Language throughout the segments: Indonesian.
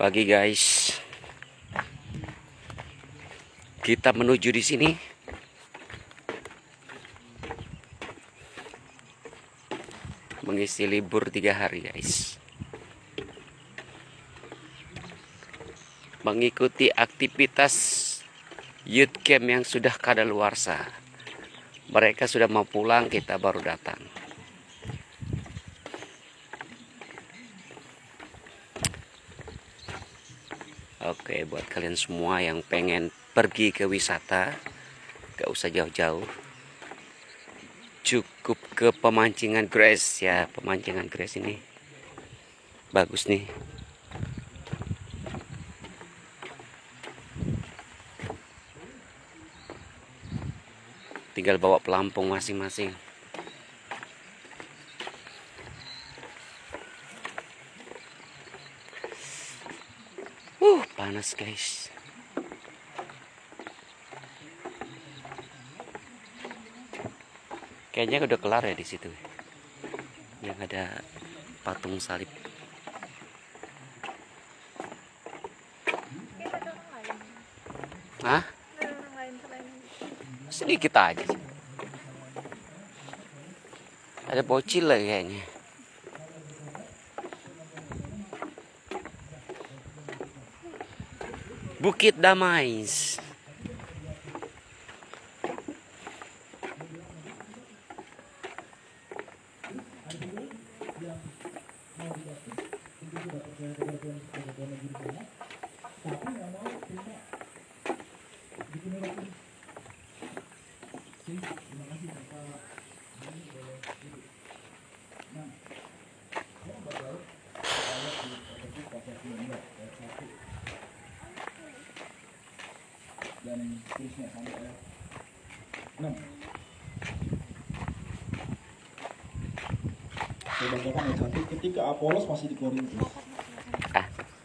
Pagi guys, kita menuju di sini. Mengisi libur 3 hari guys. Mengikuti aktivitas youth camp yang sudah kadaluarsa. Mereka sudah mau pulang, kita baru datang. Oke, buat kalian semua yang pengen pergi ke wisata, gak usah jauh-jauh, cukup ke pemancingan Grace ya. Pemancingan Grace ini bagus nih. Tinggal bawa pelampung masing-masing. Panas guys. Kayaknya udah kelar ya di situ. Yang ada patung salib. Hah? Sedikit aja sih. Ada bocil lah kayaknya. Bukit Damai. Dan seterusnya sampai ayat 6. Saya bacakan ayat 1. Ketika Apolos masih di Korintus,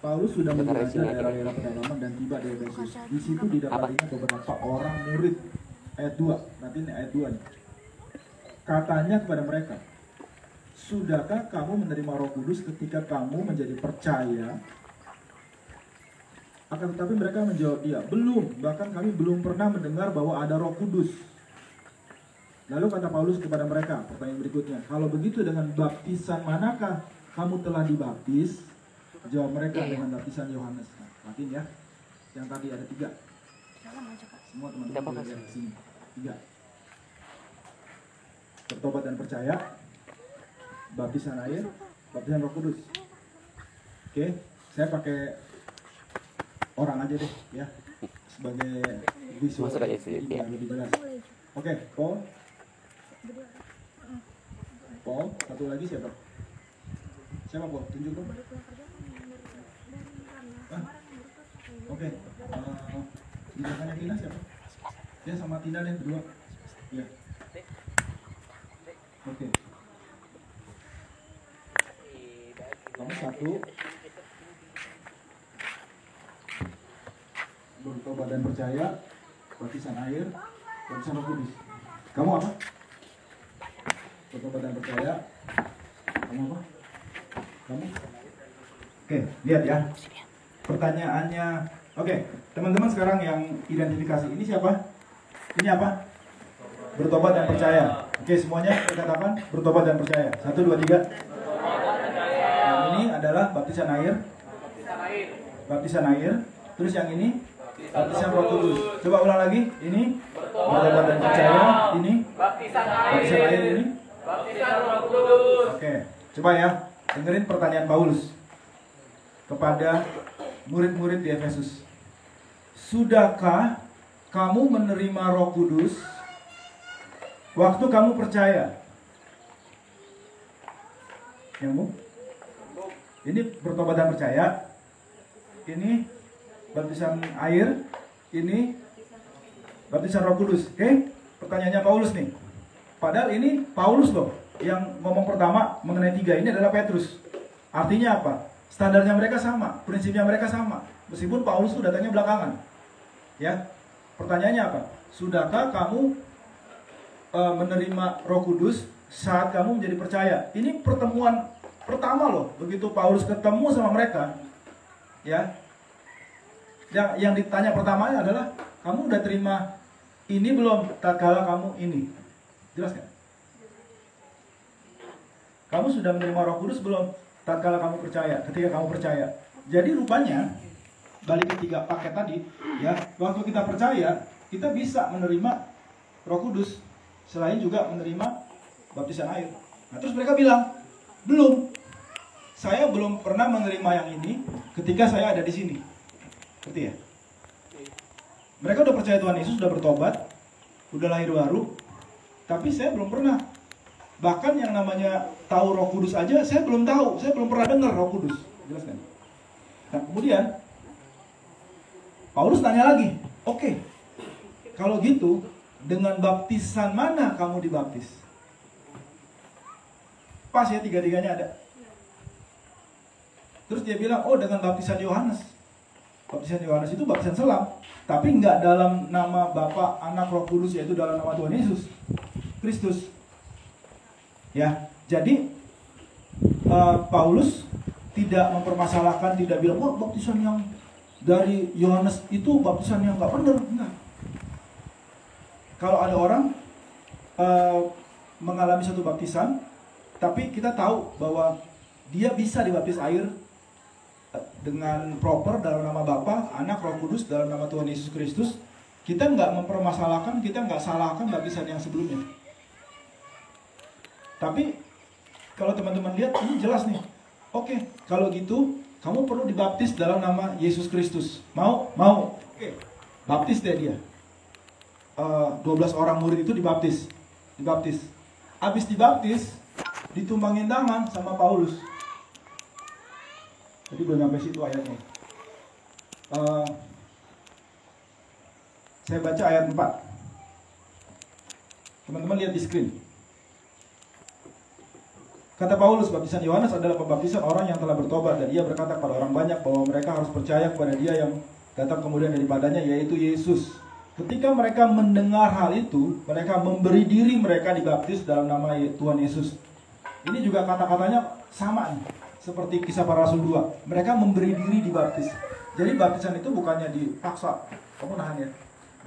Paulus sudah menjelajah daerah-daerah pedalaman dan tiba di Efesus. Di situ didapatinya beberapa orang murid. Ayat 2. Nanti ini ayat 2 nih. Katanya kepada mereka, sudahkah kamu menerima Roh Kudus ketika kamu menjadi percaya? Akan tetapi mereka menjawab dia, belum, bahkan kami belum pernah mendengar bahwa ada Roh Kudus. Lalu kata Paulus kepada mereka, pertanyaan berikutnya, kalau begitu dengan baptisan manakah kamu telah dibaptis? Jawab mereka dengan baptisan Yohanes. Nah, perhatiin ya, yang tadi ada 3. Semua teman-teman lihat di sini. 3. Bertobat dan percaya, baptisan air, baptisan Roh Kudus. Oke, saya pakai orang aja deh ya sebagai visual ya. Lebih jelas. Oke, Paul, satu lagi siapa? Siapa Paul? Tunjuk dong. Oke, tindakannya Tina siapa? Ya sama Tina deh berdua. Ya. Oke. Kamu 1. Bertobat dan percaya, baptisan air, baptisan Roh Kudus. Kamu apa? Bertobat dan percaya. Kamu apa? Kamu? Oke, lihat ya. Pertanyaannya. Oke, teman-teman sekarang yang identifikasi ini siapa? Ini apa? Bertobat dan percaya. Oke, semuanya katakan bertobat dan percaya. 1, 2, 3. Yang ini adalah baptisan air. Baptisan air. Terus yang ini baptisan Roh Kudus. Coba ulang lagi. Ini bertobat dan percaya. Ini baptisan air. Ini baptisan Roh Kudus. Oke, coba ya. Dengerin pertanyaan Paulus kepada murid-murid di Efesus. Sudahkah kamu menerima Roh Kudus waktu kamu percaya? Yang ini bertobat dan percaya. Ini baptisan air, ini baptisan Roh Kudus. Oke? Pertanyaannya Paulus nih. Padahal ini Paulus loh yang ngomong pertama mengenai 3. Ini adalah Petrus. Artinya apa? Standarnya mereka sama, prinsipnya mereka sama. Meskipun Paulus itu datangnya belakangan. Ya. Pertanyaannya apa? Sudahkah kamu menerima Roh Kudus saat kamu menjadi percaya? Ini pertemuan pertama loh. Begitu Paulus ketemu sama mereka, Ya. Yang ditanya pertamanya adalah, kamu udah terima ini belum tatkala kamu ini? Jelas nggak? Kamu sudah menerima Roh Kudus belum tatkala kamu percaya, ketika kamu percaya? Jadi rupanya balik ke 3 paket tadi, ya, waktu kita percaya, kita bisa menerima Roh Kudus selain juga menerima baptisan air. Nah, terus mereka bilang, belum. Saya belum pernah menerima yang ini ketika saya ada di sini. Ngerti ya? Mereka udah percaya Tuhan Yesus, sudah bertobat, udah lahir baru, tapi saya belum pernah. Bahkan yang namanya tahu Roh Kudus aja saya belum tahu, saya belum pernah dengar Roh Kudus. Jelas kan? Nah, kemudian Paulus tanya lagi, oke, kalau gitu dengan baptisan mana kamu dibaptis? Pas ya, tiga-tiganya ada. Terus dia bilang, oh dengan baptisan Yohanes. Baptisan Yohanes itu baptisan selam, tapi nggak dalam nama Bapa, Anak, Roh Kudus, yaitu dalam nama Tuhan Yesus Kristus. Ya, jadi Paulus tidak mempermasalahkan, tidak bilang, oh baptisan yang dari Yohanes itu baptisan yang nggak benar, enggak. Kalau ada orang mengalami satu baptisan, tapi kita tahu bahwa dia bisa dibaptis air dengan proper dalam nama Bapa, Anak, Roh Kudus, dalam nama Tuhan Yesus Kristus, kita nggak mempermasalahkan, kita nggak salahkan baptisan yang sebelumnya. Tapi kalau teman-teman lihat ini jelas nih. Oke, kalau gitu kamu perlu dibaptis dalam nama Yesus Kristus. Mau? Mau. Oke. Baptis deh dia. 12 orang murid itu dibaptis. Habis dibaptis, ditumbangin tangan sama Paulus. Jadi belum sampai situ ayatnya. Saya baca ayat 4. Teman-teman lihat di screen. Kata Paulus, baptisan Yohanes adalah pembaptisan orang yang telah bertobat, dan ia berkata kepada orang banyak bahwa mereka harus percaya kepada dia yang datang kemudian daripadanya, yaitu Yesus. Ketika mereka mendengar hal itu, mereka memberi diri mereka dibaptis dalam nama Tuhan Yesus. Ini juga kata-katanya sama nih, seperti Kisah Para Rasul 2. Mereka memberi diri dibaptis. Jadi baptisan itu bukannya dipaksa. Kamu nahan ya.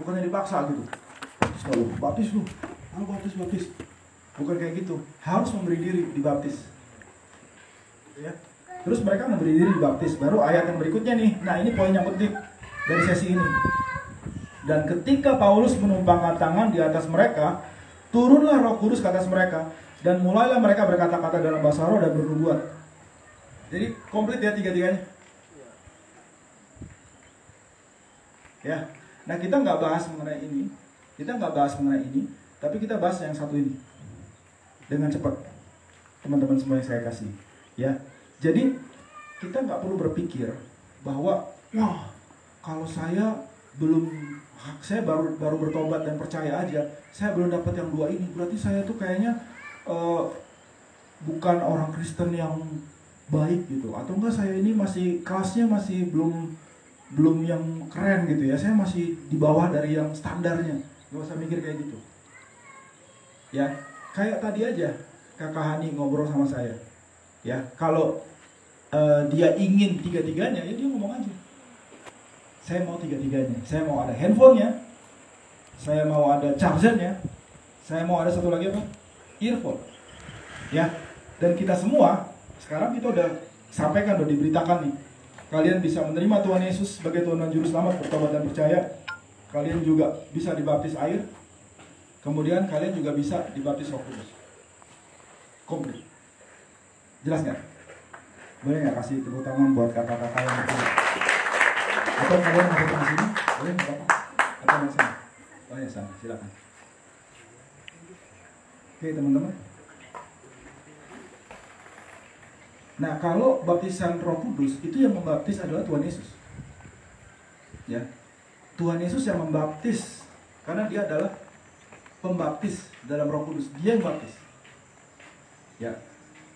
Bukannya dipaksa gitu. Baptis lu. Baptis. Bukan kayak gitu. Harus memberi diri dibaptis. Ya. Terus mereka memberi diri dibaptis. Baru ayat yang berikutnya nih. Nah, ini poin yang penting dari sesi ini. Dan ketika Paulus menumpangkan tangan di atas mereka, turunlah Roh Kudus ke atas mereka, dan mulailah mereka berkata-kata dalam bahasa roh dan bernubuat. Jadi komplit ya tiga-tiganya. Ya. Nah, kita nggak bahas mengenai ini. Tapi kita bahas yang satu ini. Dengan cepat, teman-teman semua yang saya kasih, ya. Jadi kita nggak perlu berpikir bahwa, wah, kalau saya baru bertobat dan percaya aja, saya belum dapat yang dua ini, berarti saya tuh kayaknya bukan orang Kristen yang baik gitu, atau enggak saya ini masih kelasnya masih belum yang keren gitu ya, saya masih di bawah dari yang standarnya. Nggak usah mikir kayak gitu, ya. Kayak tadi aja Kakak Hani ngobrol sama saya, ya. Kalau dia ingin tiga-tiganya, ya dia ngomong aja. Saya mau tiga-tiganya. Saya mau ada handphonenya, saya mau ada chargernya, saya mau ada satu lagi apa? Earphone, ya. Dan kita semua sekarang kita udah sampaikan, udah diberitakan nih. Kalian bisa menerima Tuhan Yesus sebagai Tuhan dan Juru Selamat, bertobat dan percaya. Kalian juga bisa dibaptis air. Kemudian kalian juga bisa dibaptis Roh Kudus. Komplit. Jelas nggak? Boleh nggak kasih tepuk tangan buat kakak-kakak yang betul? Atau kalian mau datang sini? Boleh nggak apa? Atau di sana? Oh ya sana, silakan. Oke teman-teman. Nah, kalau baptisan Roh Kudus itu yang membaptis adalah Tuhan Yesus. Ya. Tuhan Yesus yang membaptis, karena dia adalah pembaptis dalam Roh Kudus, dia yang baptis. Ya.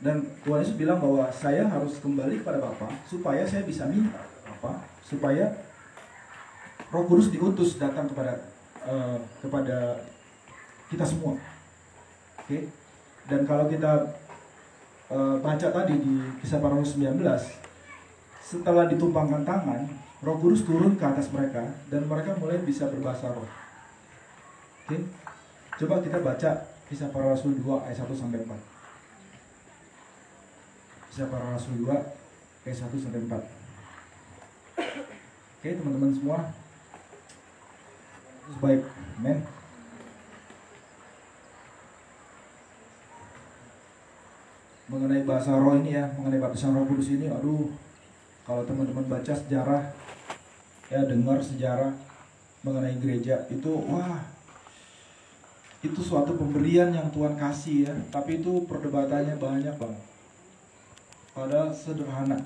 Dan Tuhan Yesus bilang bahwa saya harus kembali kepada Bapa supaya saya bisa minta apa? Supaya Roh Kudus diutus datang kepada kita semua. Oke. Dan kalau kita baca tadi di Kisah Para Rasul 19, setelah ditumpangkan tangan, Roh Kudus turun ke atas mereka dan mereka mulai bisa berbahasa roh. Oke? Coba kita baca Kisah Para Rasul 2 ayat 1 sampai 4. Kisah Para Rasul 2 ayat 1 sampai 4. Oke, teman-teman semua. Baik, amen. Mengenai bahasa roh ini ya, mengenai baptisan Roh Kudus ini, aduh, kalau teman-teman baca sejarah, ya dengar sejarah mengenai gereja itu, wah, itu suatu pemberian yang Tuhan kasih ya, tapi itu perdebatannya banyak banget. Padahal sederhana.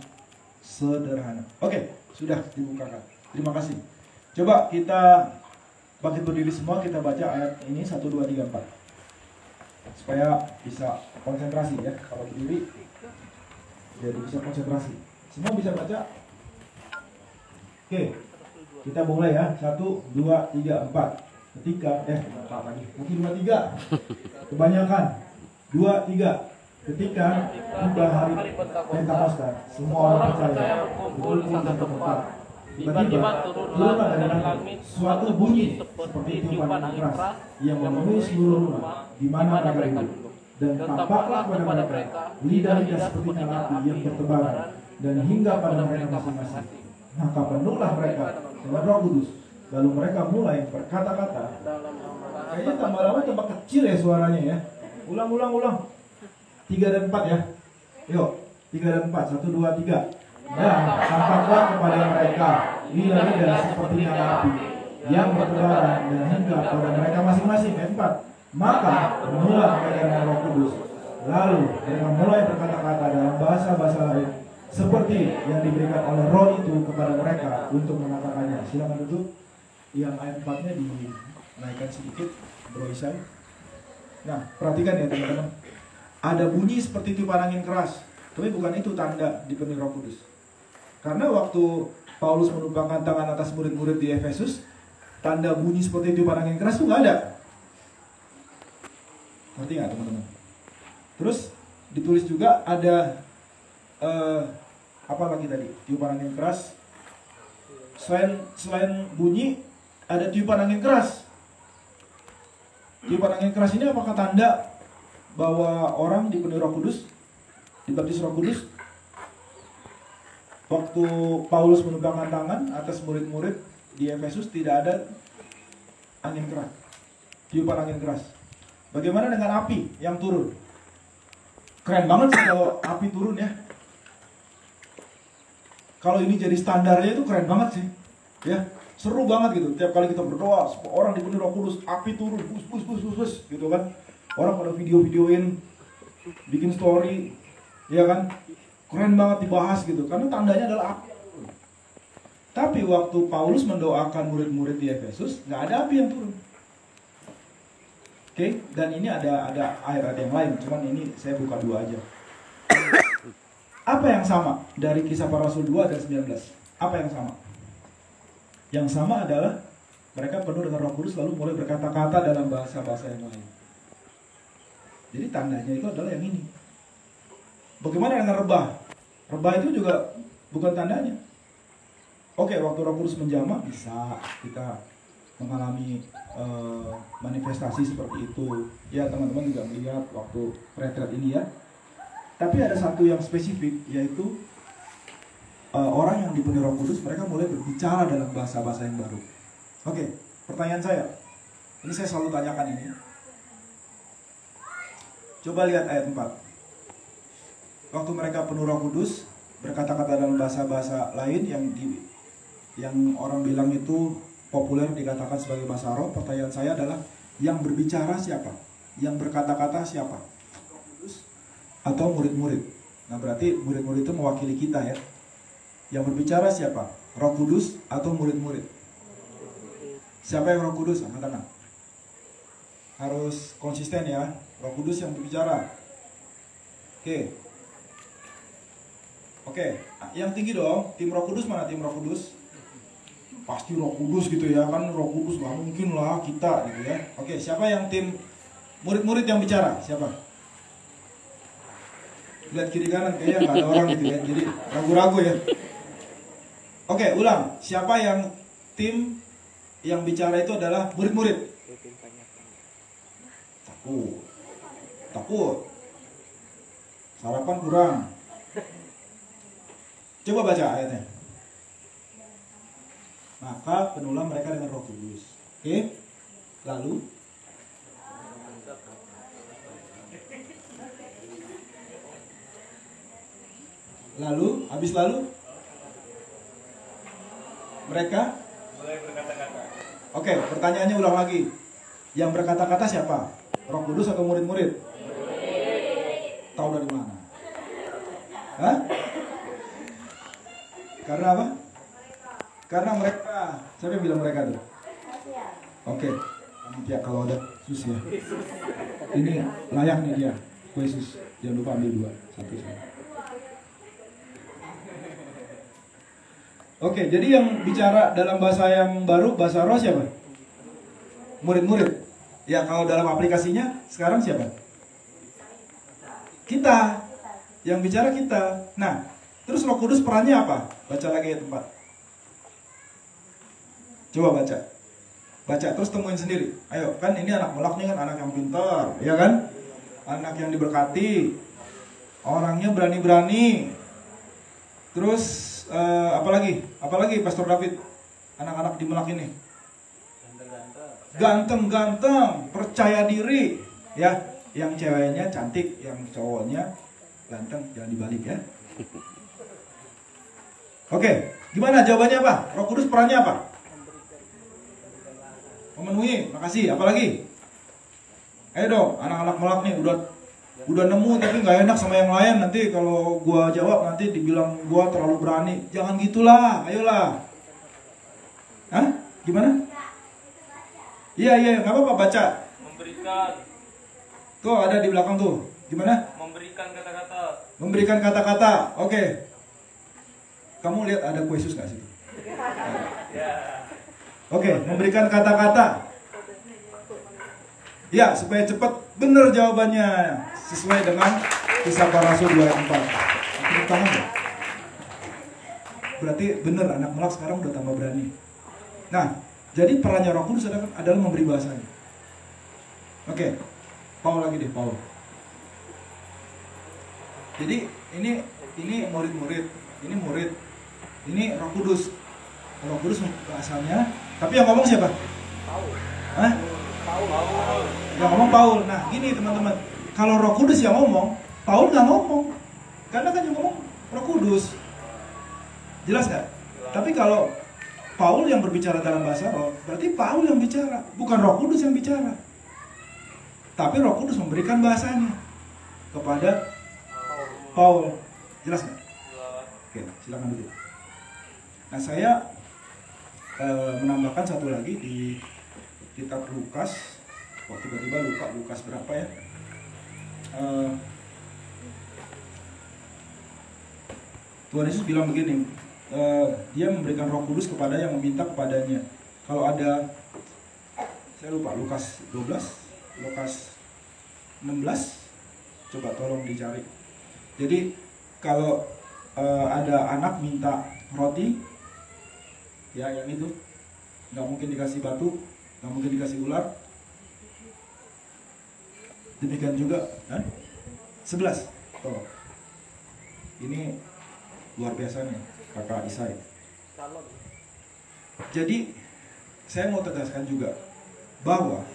Oke, sudah dibukakan. Terima kasih. Coba kita bangkit berdiri semua, kita baca ayat ini 1, 2, 3, 4 supaya bisa konsentrasi ya. Kalau berdiri jadi bisa konsentrasi. Semua bisa baca? Oke, kita mulai ya. 1, 2, 3, 4. Ketika 4 lagi. Mungkin 2, 3. Kebanyakan. 2, 3. Ketika tiba hari Pentakosta, semua orang percaya berkumpul dan bertempat. Tiba-tiba turunlah dari langit suatu bunyi seperti tiupan angin keras yang memenuhi seluruh rumah di mana mereka duduk. Dan tampaklah kepada mereka lidah-lidah seperti nyala api yang bertebaran dan hingga pada mereka masing-masing. Maka penuhlah mereka dengan Roh Kudus. Lalu mereka mulai berkata-kata. Kayaknya tambah lama tambah kecil ya suaranya ya. Ulang. 3 dan 4 ya. Yuk, 3 dan 4. 1, 2, 3. Dan tampaklah kepada mereka lidah-lidah seperti nyala api yang bertebaran dan hingga pada mereka masing-masing. 4. Maka penuhlah mereka dengan Roh Kudus. Lalu mereka mulai berkata-kata dalam bahasa-bahasa lain seperti yang diberikan oleh Roh itu kepada mereka untuk mengatakannya. Silakan duduk. Yang ayat 4-nya dinaikkan sedikit, Bro Isai. Nah, perhatikan ya teman-teman. Ada bunyi seperti tiupan angin keras, tapi bukan itu tanda dipenuhi Roh Kudus. Karena waktu Paulus menumpangkan tangan atas murid-murid di Efesus, tanda bunyi seperti tiupan angin keras itu nggak ada. Ngerti nggak teman-teman? Terus ditulis juga ada apa lagi tadi? Tiupan angin keras. Selain bunyi, ada tiupan angin keras. Tiupan angin keras ini apakah tanda bahwa orang dipenuhi Roh Kudus, dibaptis Roh Kudus? Waktu Paulus menumpangkan tangan atas murid-murid di Efesus tidak ada angin keras, tiupan angin keras. Bagaimana dengan api yang turun? Keren banget sih kalau api turun ya. Kalau ini jadi standarnya itu keren banget sih, ya seru banget gitu. Tiap kali kita berdoa, orang dipenuhi Roh Kudus, api turun, bus, gitu kan. Orang pada video-videoin, bikin story, ya kan, keren banget dibahas gitu, karena tandanya adalah api. Tapi waktu Paulus mendoakan murid-murid di Efesus, nggak ada api yang turun. Oke, dan ini ada ayat-ayat yang lain, cuman ini saya buka 2 aja. Apa yang sama dari Kisah Para Rasul 2 dan 19? Apa yang sama? Yang sama adalah mereka penuh dengan Roh Kudus lalu mulai berkata-kata dalam bahasa-bahasa yang lain. Jadi tandanya itu adalah yang ini. Bagaimana dengan rebah? Rebah itu juga bukan tandanya. Oke, waktu Roh Kudus menjamah bisa kita mengalami manifestasi seperti itu. Ya teman-teman juga melihat waktu retret ini ya. Tapi ada satu yang spesifik, yaitu orang yang dipenuhi Roh Kudus, mereka mulai berbicara dalam bahasa-bahasa yang baru. Oke, pertanyaan saya, ini saya selalu tanyakan ini. Coba lihat ayat 4. Waktu mereka penuh Roh Kudus, berkata-kata dalam bahasa-bahasa lain yang orang bilang itu populer dikatakan sebagai bahasa roh. Pertanyaan saya adalah, yang berbicara siapa? Yang berkata-kata siapa? Roh Kudus atau murid-murid? Nah berarti murid-murid itu mewakili kita ya. Yang berbicara siapa? Roh Kudus atau murid-murid? Siapa yang Roh Kudus? Angkat tangan. Harus konsisten ya. Roh Kudus yang berbicara. Oke. Yang tinggi dong. Tim Roh Kudus mana? Tim Roh Kudus? Pasti Roh Kudus gitu ya. Kan Roh Kudus gak mungkin lah kita gitu ya. Oke, siapa yang tim murid-murid yang bicara? Siapa? Lihat kiri kanan kayaknya gak ada orang gitu ya. Jadi ragu-ragu ya. Oke, ulang. Siapa yang tim yang bicara itu adalah murid-murid? Takut. Takut. Sarapan kurang. Coba baca ayatnya. Maka penuhlah mereka dengan Roh Kudus. Oke? Lalu habis lalu mereka mulai berkata-kata. Oke, pertanyaannya ulang lagi. Yang berkata-kata siapa? Roh Kudus atau murid-murid? Tahu dari mana? Hah? Karena apa? Karena mereka. Siapa yang bilang mereka tuh? Oke. Panitia kalau ada sus ya. Ini layak nih dia. Kue sus. Jangan lupa ambil 2. 1 saja. Oke, jadi yang bicara dalam bahasa yang baru, bahasa roh siapa? Murid-murid. Ya, kalau dalam aplikasinya sekarang siapa? Kita. Yang bicara kita. Nah, terus Roh Kudus perannya apa? Baca lagi ya tempat. Coba baca. Baca, terus temuin sendiri. Ayo, kan ini anak melak nih kan, anak yang pintar, ya kan? Anak yang diberkati. Orangnya berani-berani. Terus apalagi Pastor David, anak-anak di Melak ini ganteng-ganteng, percaya diri, ya. Yang ceweknya cantik, yang cowoknya ganteng, jangan dibalik ya. Oke, gimana jawabannya apa? Roh Kudus perannya apa? Memenuhi, makasih. Apalagi? Ayo dong, anak-anak Melak nih udah nemu tapi nggak enak sama yang lain, nanti kalau gua jawab nanti dibilang gua terlalu berani. Jangan gitulah, ayolah. Hah? Gimana? Iya, nggak apa-apa, baca. Memberikan. Tuh ada di belakang tuh. Gimana? Memberikan kata-kata. Memberikan kata-kata. Oke. Kamu lihat ada kue sus nggak sih? Oke, memberikan kata-kata. Ya, supaya cepat benar jawabannya sesuai dengan Kisah Para Rasul 2 ayat 4. Tepuk tangan ya? Berarti benar anak Melak sekarang udah tambah berani. Nah, jadi perannya Roh Kudus adalah memberi bahasanya. Oke, Paul lagi deh, Paul. Jadi ini murid-murid, ini murid, ini Roh Kudus. Roh Kudus bahasanya, tapi yang ngomong siapa? Paul. Hah? Yang ngomong Paul. Nah gini teman-teman, kalau Roh Kudus yang ngomong, Paul nggak ngomong, karena kan yang ngomong Roh Kudus. Jelas nggak? Tapi kalau Paul yang berbicara dalam bahasa roh, berarti Paul yang bicara, bukan Roh Kudus yang bicara. Tapi Roh Kudus memberikan bahasanya kepada Paul. Jelas nggak? Oke, silakan dulu. Nah saya menambahkan satu lagi di kitab Lukas. Kok tiba-tiba Lukas berapa ya? Tuhan Yesus bilang begini, dia memberikan Roh Kudus kepada yang meminta kepadanya. Kalau ada, saya lupa, Lukas 12, Lukas 16, coba tolong dicari. Jadi kalau ada anak minta roti, ya yang itu, nggak mungkin dikasih batu, nggak mungkin dikasih ular. Demikian juga 11. Tolong. Ini luar biasa nih kakak Isai. Jadi saya mau tegaskan juga bahwa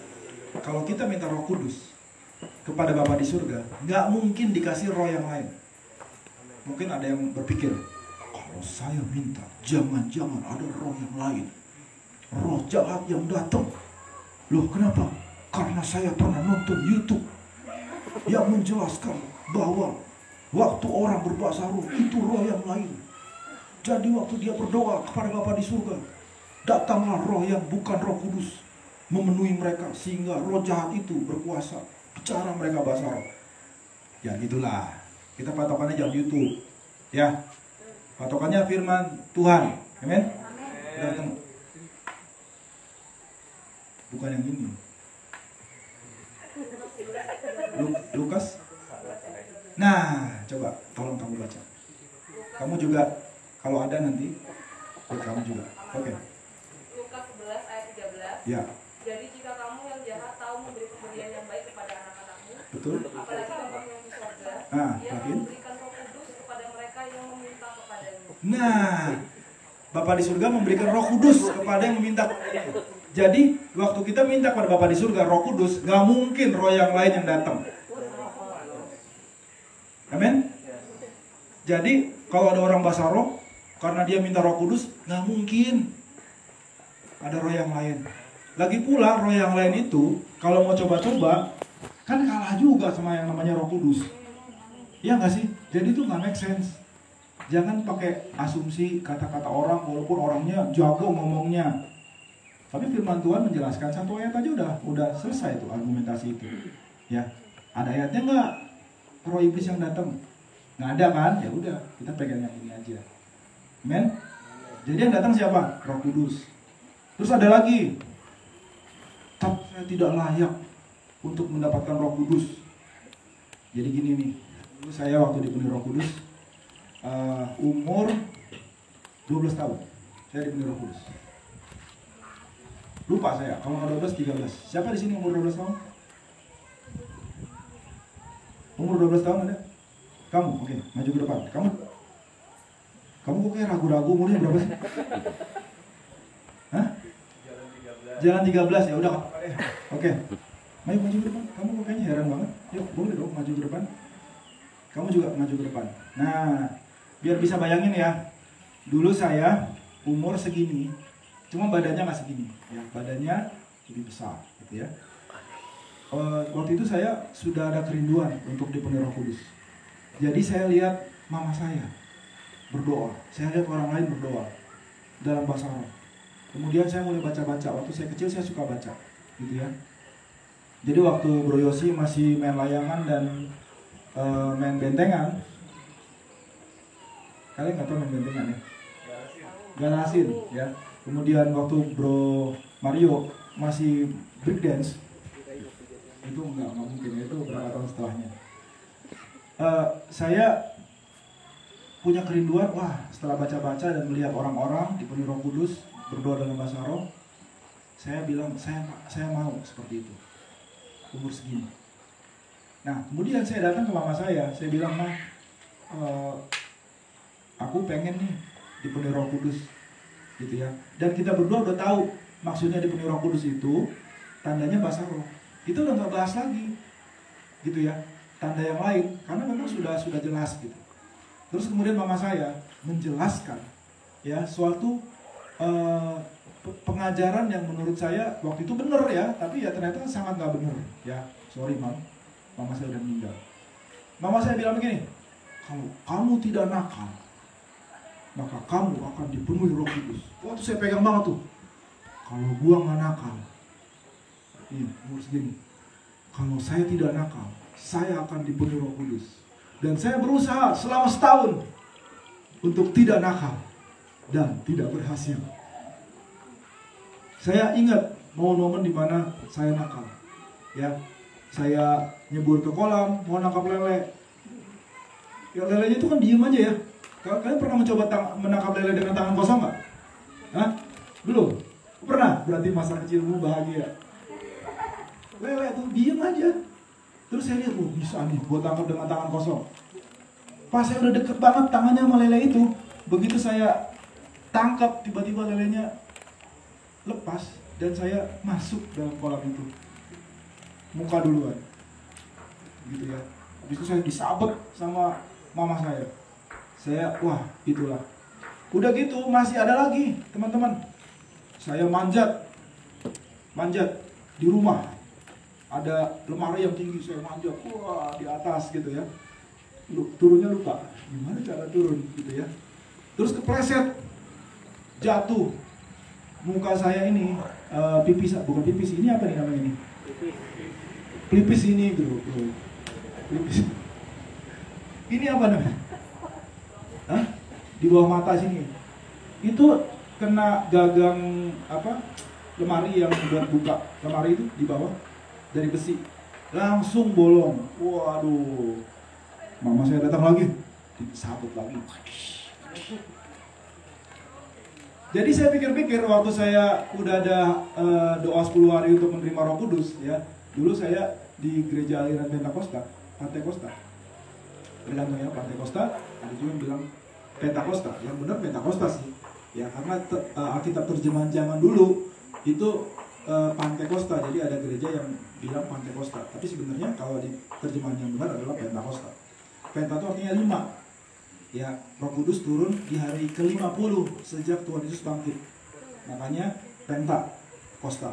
kalau kita minta Roh Kudus kepada Bapa di surga, nggak mungkin dikasih roh yang lain. Mungkin ada yang berpikir, kalau saya minta, jangan-jangan ada roh yang lain, roh jahat yang datang. Loh kenapa? Karena saya pernah nonton YouTube yang menjelaskan bahwa waktu orang berbahasa roh itu roh yang lain. Jadi waktu dia berdoa kepada Bapa di surga, datanglah roh yang bukan Roh Kudus memenuhi mereka, sehingga roh jahat itu berkuasa bicara mereka bahasa roh. Ya gitulah. Kita patokannya jangan YouTube, ya. Patokannya firman Tuhan. Amin. Kita ketemu. Bukan yang ini. Lukas. Nah, coba tolong kamu baca. Kamu juga kalau ada nanti Buat kamu juga. Oke. Lukas 11 ayat 13. Ya, Jadi jika kamu yang jahat tahu memberi pemberian yang baik kepada anak-anakmu, betul. apalagi kamu yang di sorga, Ah, dia akan yakin? memberikan Roh Kudus kepada mereka yang meminta kepadanya. Nah, Bapa di surga memberikan Roh Kudus kepada yang meminta kepadanya. Jadi, waktu kita minta kepada Bapa di surga Roh Kudus, gak mungkin roh yang lain yang datang. Amin? Jadi, kalau ada orang bahasa roh, karena dia minta Roh Kudus, gak mungkin ada roh yang lain. Lagi pula, roh yang lain itu, kalau mau coba-coba, kan kalah juga sama yang namanya Roh Kudus. Iya gak sih? Jadi itu gak make sense. Jangan pakai asumsi kata-kata orang, walaupun orangnya jago ngomongnya. Tapi firman Tuhan menjelaskan satu ayat aja udah selesai tuh argumentasi itu. Ya, ada ayatnya nggak? Roh iblis yang datang? Nggak ada kan? Ya udah, kita pegang yang ini aja. Amen. Jadi yang datang siapa? Roh Kudus. Terus ada lagi. Tapi saya tidak layak untuk mendapatkan Roh Kudus. Jadi gini nih, dulu saya waktu dipenuhi Roh Kudus umur 12 tahun. Saya dipenuhi Roh Kudus. Lupa saya, kalau nggak 12, 13. Siapa di sini umur 12 tahun? Umur 12 tahun ada? Kamu, oke, maju ke depan. Kamu kok kayak ragu-ragu, umurnya berapa sih? Hah? Jalan 13, ya udah. Oke, maju ke depan. Kamu kok kayaknya heran banget. Yuk, boleh dong maju ke depan. Kamu juga maju ke depan. Nah, biar bisa bayangin ya. Dulu saya umur segini, cuma badannya nggak segini, ya badannya lebih besar, gitu ya. Waktu itu saya sudah ada kerinduan untuk dipenuhi Roh Kudus. Jadi saya lihat mama saya berdoa, saya lihat orang lain berdoa dalam bahasa roh. Kemudian saya mulai baca-baca. Waktu saya kecil saya suka baca, gitu ya. Jadi waktu Bro Yosi masih main layangan dan main bentengan, kalian nggak tahu main bentengan ya? Galasin, ya. Kemudian waktu Bro Mario masih breakdance, itu nggak mungkin, itu beberapa tahun setelahnya. Saya punya kerinduan, wah setelah baca-baca dan melihat orang-orang dipenuhi Roh Kudus berdoa dalam bahasa roh, saya bilang saya mau seperti itu umur segini. Nah kemudian saya datang ke mama saya bilang, Ma, aku pengen nih dipenuhi Roh Kudus, gitu ya. Dan kita berdua udah tahu maksudnya dipenuhi Roh Kudus itu tandanya bahasa roh. Itu udah nggak bahas lagi, gitu ya, tanda yang lain, karena memang sudah jelas gitu. Terus kemudian mama saya menjelaskan ya suatu pengajaran yang menurut saya waktu itu benar ya, tapi ya ternyata sangat nggak benar ya. Sorry mama saya udah meninggal. Mama saya bilang begini, kalau kamu tidak nakal, maka kamu akan dipenuhi Roh Kudus. Waktu saya pegang banget tuh, kalau gua nggak nakal, ini umur segini, kalau saya tidak nakal, saya akan dipenuhi Roh Kudus. Dan saya berusaha selama setahun untuk tidak nakal dan tidak berhasil. Saya ingat momen-momen di mana saya nakal, ya. Saya nyebur ke kolam, mau nangkap lele. Ya lelenya itu kan diem aja ya. Kalian pernah mencoba menangkap lele dengan tangan kosong nggak? Hah? Belum? Pernah? Berarti masa kecilmu bahagia. Lele tuh diem aja. Terus saya lihat, bisa nih, gue tangkap dengan tangan kosong. Pas saya udah deket banget tangannya sama lele itu, begitu saya tangkap, tiba-tiba lelenya lepas dan saya masuk dalam kolam itu. Muka duluan, gitu ya. Habis itu saya disabet sama mama saya. Saya, wah itulah. Udah gitu masih ada lagi teman-teman. Saya manjat di rumah. Ada lemari yang tinggi, saya manjat, wah di atas gitu ya. Turunnya lupa, gimana cara turun gitu ya. Terus kepleset, jatuh. Muka saya ini pipis, bukan pipis, ini apa nih namanya ini? Pelipis ini gitu, pelipis. Ini apa namanya? Hah? Di bawah mata sini. Itu kena gagang apa? Lemari yang buat buka lemari itu di bawah dari besi. Langsung bolong. Waduh. Mama saya datang lagi, disabut lagi. Jadi saya pikir-pikir waktu saya udah ada doa 10 hari untuk menerima Roh Kudus ya. Dulu saya di gereja aliran Pentakosta, Pantekosta. Tergantung ya, Pantekosta, ada juga yang bilang Pentakosta. Yang benar Pentakosta sih. Ya, karena Alkitab terjemahan zaman dulu itu Pantekosta. Jadi ada gereja yang bilang Pantekosta. Tapi sebenarnya kalau di terjemahan yang benar adalah Pentakosta. Penta itu artinya 5. Ya, Roh Kudus turun di hari ke-50 sejak Tuhan Yesus bangkit. Makanya Pentakosta.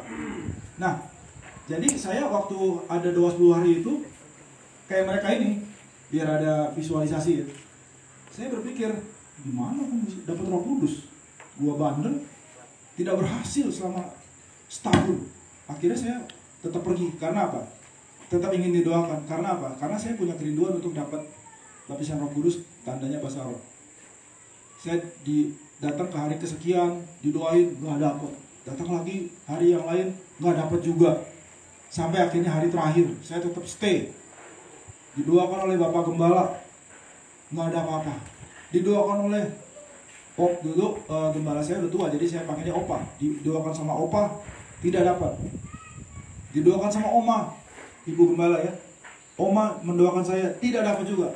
Nah, jadi saya waktu ada doa 10 hari itu kayak mereka ini, biar ada visualisasi ya. Saya berpikir, gimana aku bisa dapat Roh Kudus? Gua bandel, tidak berhasil selama setahun. Akhirnya saya tetap pergi. Karena apa? Tetap ingin didoakan. Karena apa? Karena saya punya kerinduan untuk dapat lapisan Roh Kudus, tandanya bahasa roh. Saya datang ke hari kesekian, didoain, nggak dapat. Datang lagi hari yang lain, nggak dapat juga. Sampai akhirnya hari terakhir, saya tetap stay. Didoakan oleh Bapak Gembala, nggak ada apa-apa. Didoakan oleh dulu gembala saya udah tua, jadi saya pakainya Opa. Didoakan sama Opa, tidak dapat. Didoakan sama Oma, Ibu Gembala ya. Oma mendoakan saya, tidak dapat juga.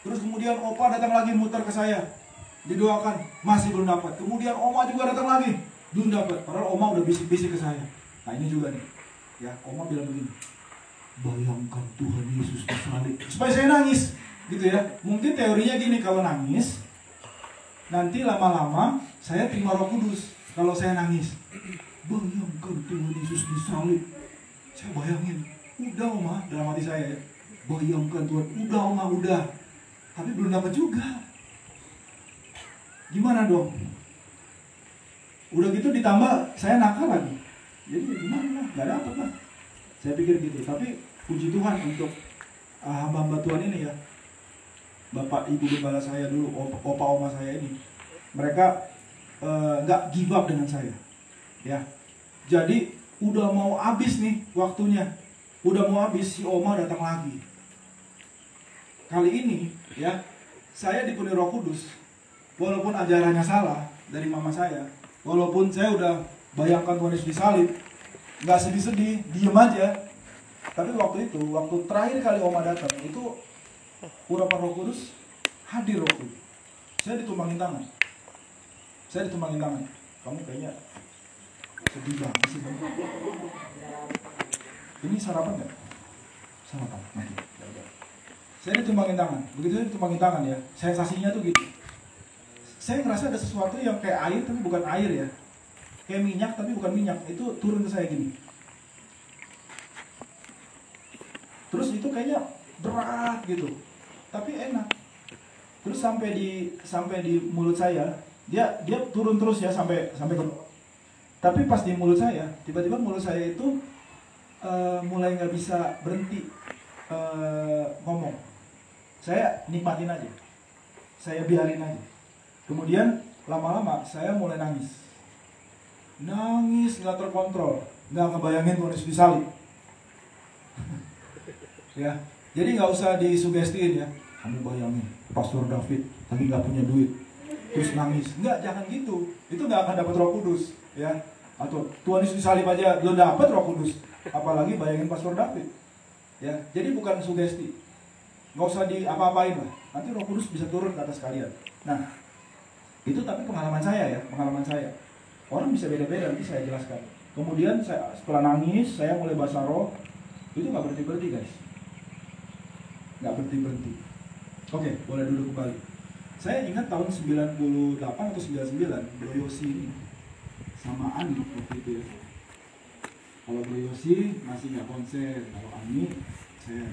Terus kemudian Opa datang lagi muter ke saya, didoakan, masih belum dapat. Kemudian Oma juga datang lagi, belum dapat. Padahal Oma udah bisik-bisik ke saya. Nah ini juga nih, ya Oma bilang begini, bayangkan Tuhan Yesus disalib, supaya saya nangis, gitu ya. Mungkin teorinya gini, kalau nangis, nanti lama-lama saya terima Roh Kudus. Kalau saya nangis, bayangkan Tuhan Yesus disalib. Saya bayangin, udah Oma, dalam hati saya ya, bayangkan Tuhan, udah Oma, udah. Tapi belum dapat juga. Gimana dong? Udah gitu ditambah saya nakal lagi. Jadi gimana lah, gak dapat lah. Saya pikir gitu. Tapi puji Tuhan untuk hamba-hamba Tuhan ini ya. Bapak Ibu Gembala saya dulu, Opa Oma saya ini, mereka gak give up dengan saya. Ya. Jadi udah mau habis nih waktunya. Udah mau habis, si Oma datang lagi. Kali ini ya, saya dipenuhi Roh Kudus. Walaupun ajarannya salah dari mama saya, walaupun saya udah bayangkan Tuhan Yesus disalib, nggak sedih-sedih, diem aja. Tapi waktu itu, waktu terakhir kali Oma datang, itu urapan Roh Kudus hadir waktu itu. Saya ditumbangin tangan. Kamu kayaknya sedih banget sih kamu. Ini sarapan nggak? Sarapan. Nanti. Saya ditumbangin tangan. Begitu saya ditumbangin tangan ya, sensasinya tuh gitu. Saya ngerasa ada sesuatu yang kayak air tapi bukan air ya. Kayak minyak tapi bukan minyak. Itu turun ke saya gini. Terus itu kayaknya berat gitu. Tapi enak. Terus sampai di mulut saya, dia turun terus ya sampai ke. Tapi pas di mulut saya, tiba-tiba mulut saya itu mulai nggak bisa berhenti ngomong. Saya nikmatin aja, saya biarin aja. Kemudian lama-lama saya mulai nangis nggak terkontrol, nggak ngebayangin Tuhan Yesus disalib. Ya, jadi nggak usah disugestiin ya. Kamu bayangin Pastor David tapi nggak punya duit, terus nangis. Nggak, jangan gitu. Itu nggak akan dapat Roh Kudus ya. Atau Tuhan Yesus disalib aja belum dapat Roh Kudus, apalagi bayangin Pastor David. Ya, jadi bukan sugesti. Nggak usah diapa-apain lah. Nanti Roh Kudus bisa turun ke atas kalian. Nah, itu tapi pengalaman saya ya, pengalaman saya. Orang bisa beda-beda, nanti saya jelaskan. Kemudian saya setelah nangis, saya mulai bahasa roh. Itu nggak berhenti-berhenti guys. Nggak berhenti-berhenti. Oke, boleh duduk kembali. Saya ingat tahun 98 atau 99, Bro Yosi ini sama Ani waktu itu ya. Kalau Bro Yosi masih nggak konser, kalau Ani saya.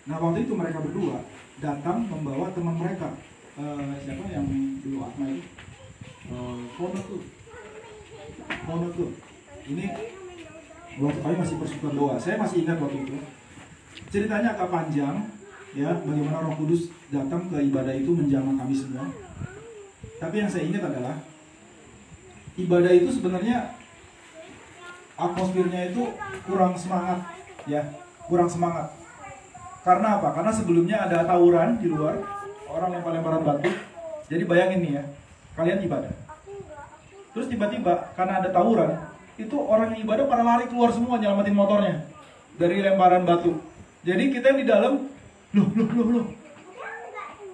Nah waktu itu mereka berdua datang membawa teman mereka, siapa yang dulu Atma itu, Pono tuh. Ini waktu kami masih persekutuan doa. Saya masih ingat waktu itu. Ceritanya agak panjang, ya bagaimana Roh Kudus datang ke ibadah itu menjamah kami semua. Tapi yang saya ingat adalah ibadah itu sebenarnya atmosfernya itu kurang semangat, ya kurang semangat. Karena apa? Karena sebelumnya ada tawuran di luar, orang lempar-lemparan batu. Jadi bayangin nih ya, kalian ibadah. Terus tiba-tiba karena ada tawuran, itu orang yang ibadah pada lari keluar semua nyelamatin motornya dari lemparan batu. Jadi kita yang di dalam, loh.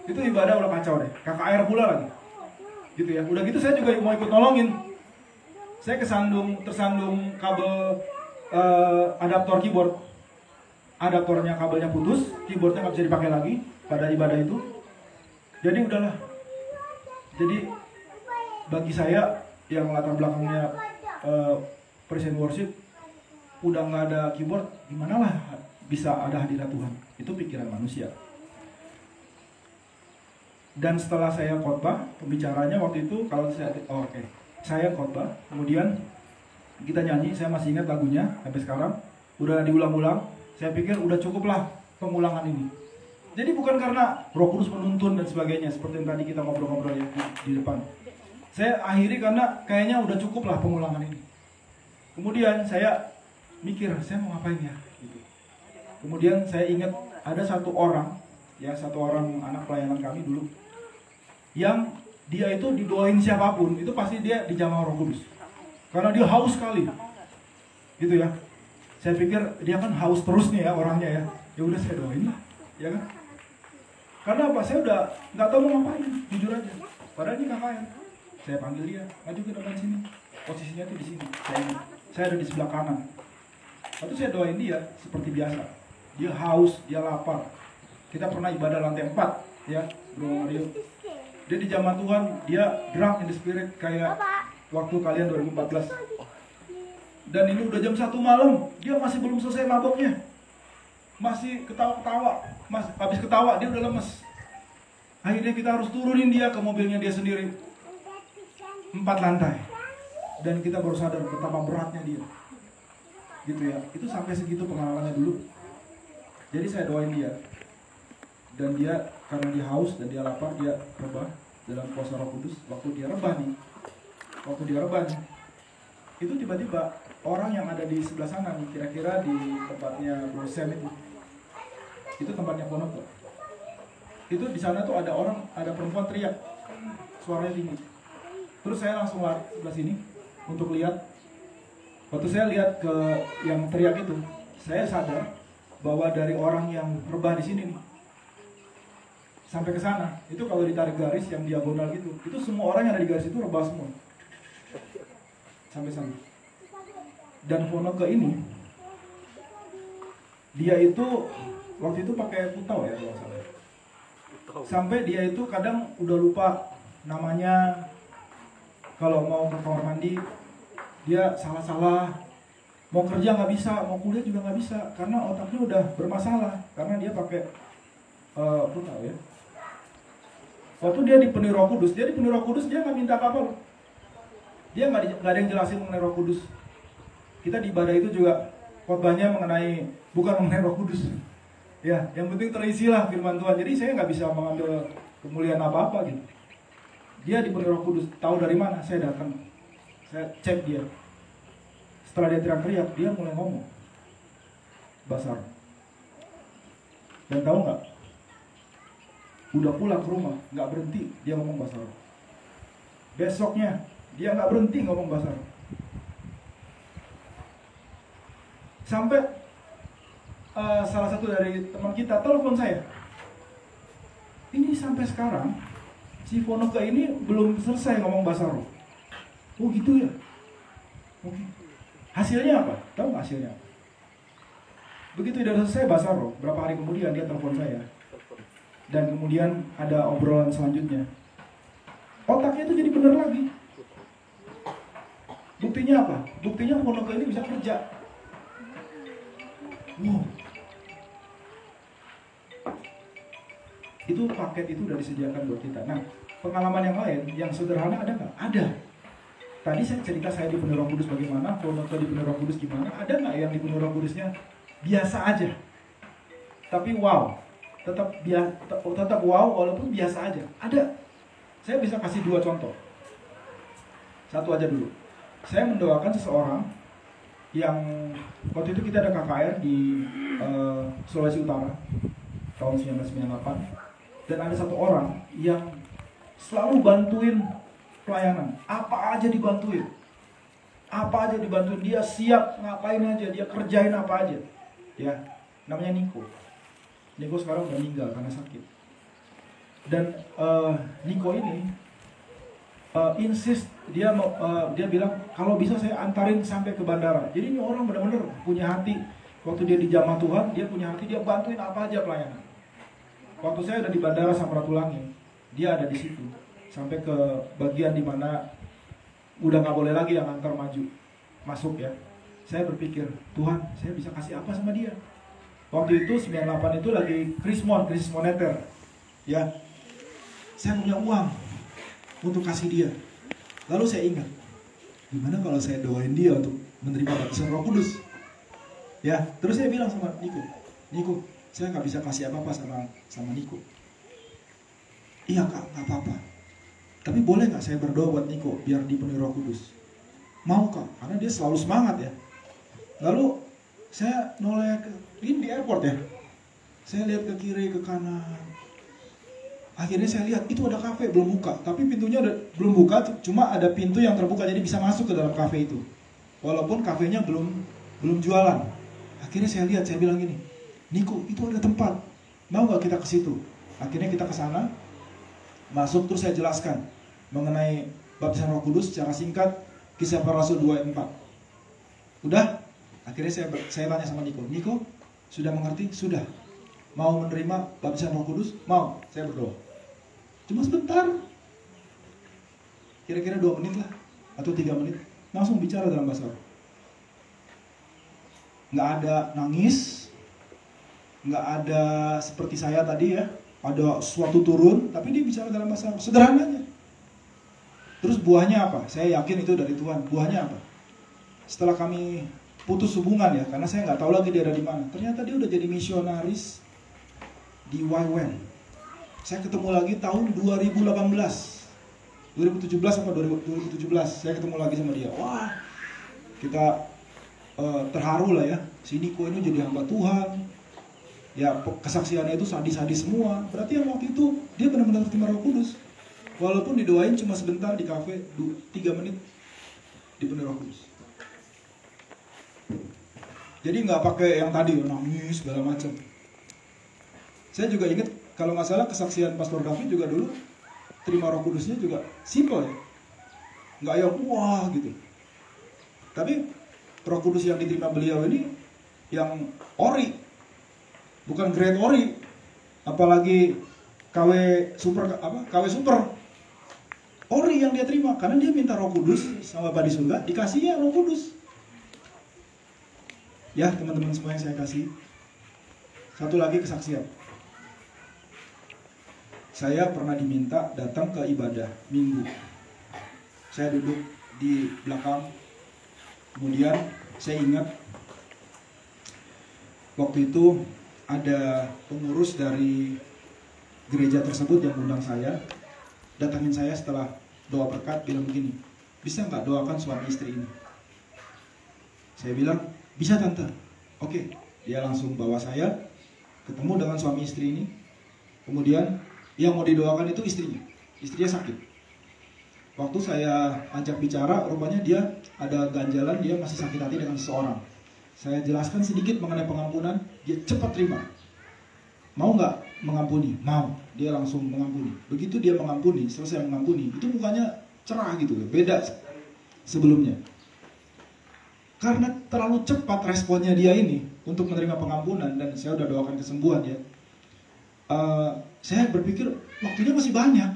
Itu ibadah udah kacau deh. KKR pula lagi. Gitu ya. Udah gitu saya juga mau ikut nolongin. Saya tersandung kabel adaptor keyboard. Adaptornya kabelnya putus, keyboardnya nggak bisa dipakai lagi pada ibadah itu. Jadi udahlah. Jadi bagi saya yang latar belakangnya present worship, udah nggak ada keyboard, gimana lah bisa ada hadirat Tuhan? Itu pikiran manusia. Dan setelah saya khotbah, pembicaranya waktu itu kalau saya khotbah, kemudian kita nyanyi, saya masih ingat lagunya sampai sekarang, udah diulang-ulang. Saya pikir udah cukup lah pengulangan ini. Jadi bukan karena Roh Kudus menuntun dan sebagainya seperti yang tadi kita ngobrol-ngobrol ya di depan. Saya akhiri karena kayaknya udah cukup lah pengulangan ini. Kemudian saya mikir, saya mau ngapain ya? Gitu. Kemudian saya ingat ada satu orang anak pelayanan kami dulu, yang dia itu didoain siapapun, itu pasti dia dijamah Roh Kudus. Karena dia haus sekali. Gitu ya. Saya pikir dia kan haus terus nih ya orangnya ya. Ya udah saya doain lah, ya kan? Karena apa? Saya udah nggak tahu mau ngapain, jujur aja. Padahal ini KKN. Saya panggil dia, maju ke depan sini. Posisinya tuh di sini. Saya ada di sebelah kanan. Lalu saya doain dia seperti biasa. Dia haus, dia lapar. Kita pernah ibadah lantai 4, ya, Bro Mario. Dia di zaman Tuhan, dia drunk in the spirit kayak waktu kalian 2014. Dan ini udah jam 1 malam, dia masih belum selesai maboknya. Masih ketawa-ketawa, habis ketawa dia udah lemes. Akhirnya kita harus turunin dia ke mobilnya dia sendiri. 4 lantai. Dan kita baru sadar betapa beratnya dia. Gitu ya, itu sampai segitu pengalamannya dulu. Jadi saya doain dia. Dan dia, karena dia haus dan dia lapar, dia rebah dalam kuasa Roh Kudus. Waktu dia rebah nih, itu tiba-tiba orang yang ada di sebelah sana nih, kira-kira di tempatnya Bro Sam itu tempatnya Ponok. Itu di sana tuh ada perempuan teriak, suaranya tinggi. Terus saya langsung lari sebelah sini untuk lihat. Waktu saya lihat ke yang teriak itu, saya sadar bahwa dari orang yang rebah di sini nih sampai ke sana, itu kalau ditarik garis yang diagonal gitu, itu semua orang yang ada di garis itu rebah semua. Sampai sana. Dan Fonoke ini, dia itu waktu itu pakai putau ya kalau salah. Sampai dia itu kadang udah lupa namanya. Kalau mau ke kamar mandi, dia salah-salah. Mau kerja nggak bisa, mau kuliah juga nggak bisa, karena otaknya udah bermasalah, karena dia pakai putau ya. Waktu dia dipenuhi Roh Kudus, dia nggak minta apa-apa loh. Dia nggak ada yang jelasin mengenai Roh Kudus. Kita di ibadah itu juga khotbahnya bukan mengenai Roh Kudus. Ya, yang penting terisilah firman Tuhan. Jadi saya nggak bisa mengambil kemuliaan apa-apa gitu. Dia dipenuhi Roh Kudus, tahu dari mana? Saya datang, saya cek dia. Setelah dia teriak-teriak, dia mulai ngomong bahasa Arab. Dan tahu nggak? Udah pulang ke rumah, nggak berhenti dia ngomong bahasa Arab. Besoknya dia nggak berhenti ngomong bahasa Arab. Sampai salah satu dari teman kita telepon saya. Ini sampai sekarang si Fonoke ini belum selesai ngomong bahasa Arab. Oh gitu ya. Oke. Hasilnya apa? Tahu nggak hasilnya? Begitu dia selesai bahasa Arab, berapa hari kemudian dia telepon saya. Dan kemudian ada obrolan selanjutnya. Otaknya itu jadi benar lagi. Buktinya apa? Buktinya Fonoke ini bisa kerja. Wow. Itu paket itu udah disediakan buat kita. Nah, pengalaman yang lain, yang sederhana ada nggak? Ada. Tadi saya cerita saya dipenuhi Roh Kudus bagaimana, Fonoke dipenuhi Roh Kudus gimana. Ada nggak yang dipenuhi Roh Kudusnya biasa aja? Tapi wow. Tetap wow walaupun biasa aja. Ada. Saya bisa kasih 2 contoh. Satu aja dulu. Saya mendoakan seseorang yang waktu itu kita ada KKR di Sulawesi Utara tahun 1998, dan ada satu orang yang selalu bantuin pelayanan. Apa aja dibantuin. Apa aja dibantuin. Dia siap ngapain aja. Dia kerjain apa aja. Ya, namanya Niko. Niko sekarang udah meninggal karena sakit. Dan Niko ini insist, dia bilang kalau bisa saya antarin sampai ke bandara. Jadi ini orang benar-benar punya hati. Waktu dia di jamaah Tuhan, dia punya hati, dia bantuin apa aja pelayanan. Waktu saya ada di bandara Samratulangi, dia ada di situ sampai ke bagian dimana udah nggak boleh lagi yang antar maju masuk ya. Saya berpikir, Tuhan, saya bisa kasih apa sama dia? Waktu itu 98 itu lagi krisis moneter, ya. Saya punya uang untuk kasih dia. Lalu saya ingat, gimana kalau saya doain dia untuk menerima baptisan Roh Kudus? Ya, terus saya bilang sama Niko, saya nggak bisa kasih apa-apa sama Niko. Iya kak, nggak apa-apa. Tapi boleh nggak saya berdoa buat Niko biar dipenuhi Roh Kudus? Mau kak, karena dia selalu semangat ya. Lalu saya noleh ini di airport ya. Saya lihat ke kiri ke kanan. Akhirnya saya lihat itu ada kafe belum buka, tapi pintunya belum buka, cuma ada pintu yang terbuka jadi bisa masuk ke dalam kafe itu. Walaupun kafenya belum jualan. Akhirnya saya lihat, saya bilang gini, Niko, itu ada tempat, mau nggak kita ke situ? Akhirnya kita ke sana, masuk terus saya jelaskan mengenai baptisan Roh Kudus secara singkat, Kisah Para Rasul 2 ayat 4. Udah? Akhirnya saya tanya sama Niko, sudah mengerti? Sudah. Mau menerima baptisan Roh Kudus? Mau. Saya berdoa. Cuma sebentar. Kira-kira 2 menit lah atau 3 menit, langsung bicara dalam bahasa roh. Nggak ada nangis, nggak ada seperti saya tadi ya, ada suatu turun, tapi dia bicara dalam bahasa roh, sederhananya. Terus buahnya apa? Saya yakin itu dari Tuhan. Buahnya apa? Setelah kami putus hubungan ya, karena saya nggak tahu lagi dia ada di mana. Ternyata dia udah jadi misionaris di YWAM. Saya ketemu lagi tahun 2017 apa 2017 saya ketemu lagi sama dia. Wah, kita terharu lah ya. Si Niko ini jadi hamba Tuhan. Ya kesaksiannya itu sadis-sadis semua. Berarti yang waktu itu dia benar-benar terima Roh Kudus. Walaupun didoain cuma sebentar di kafe 3 menit dipenuhi Roh Kudus. Jadi nggak pakai yang tadi nangis segala macam. Saya juga ingat kalau nggak salah kesaksian Pastor David juga dulu terima Roh Kudusnya juga simple ya, nggak yang wah gitu. Tapi Roh Kudus yang diterima beliau ini yang ori, bukan grade ori, apalagi KW super ori yang dia terima karena dia minta Roh Kudus sama Bapa di surga, dikasihnya Roh Kudus. Ya teman-teman semua yang saya kasih, satu lagi kesaksian. Saya pernah diminta datang ke ibadah minggu. Saya duduk di belakang. Kemudian saya ingat waktu itu ada pengurus dari gereja tersebut yang undang saya, datangin saya setelah doa berkat, bilang begini, bisa nggak doakan suami istri ini? Saya bilang, bisa tante. Oke, dia langsung bawa saya ketemu dengan suami istri ini. Kemudian yang mau didoakan itu istrinya sakit. Waktu saya ajak bicara, rupanya dia ada ganjalan, dia masih sakit hati dengan seseorang. Saya jelaskan sedikit mengenai pengampunan, dia cepat terima. Mau nggak mengampuni? Mau. Dia langsung mengampuni. Begitu dia mengampuni, selesai mengampuni, itu mukanya cerah gitu, beda sebelumnya. Karena terlalu cepat responnya dia ini untuk menerima pengampunan, dan saya udah doakan kesembuhan ya. Saya berpikir waktunya masih banyak.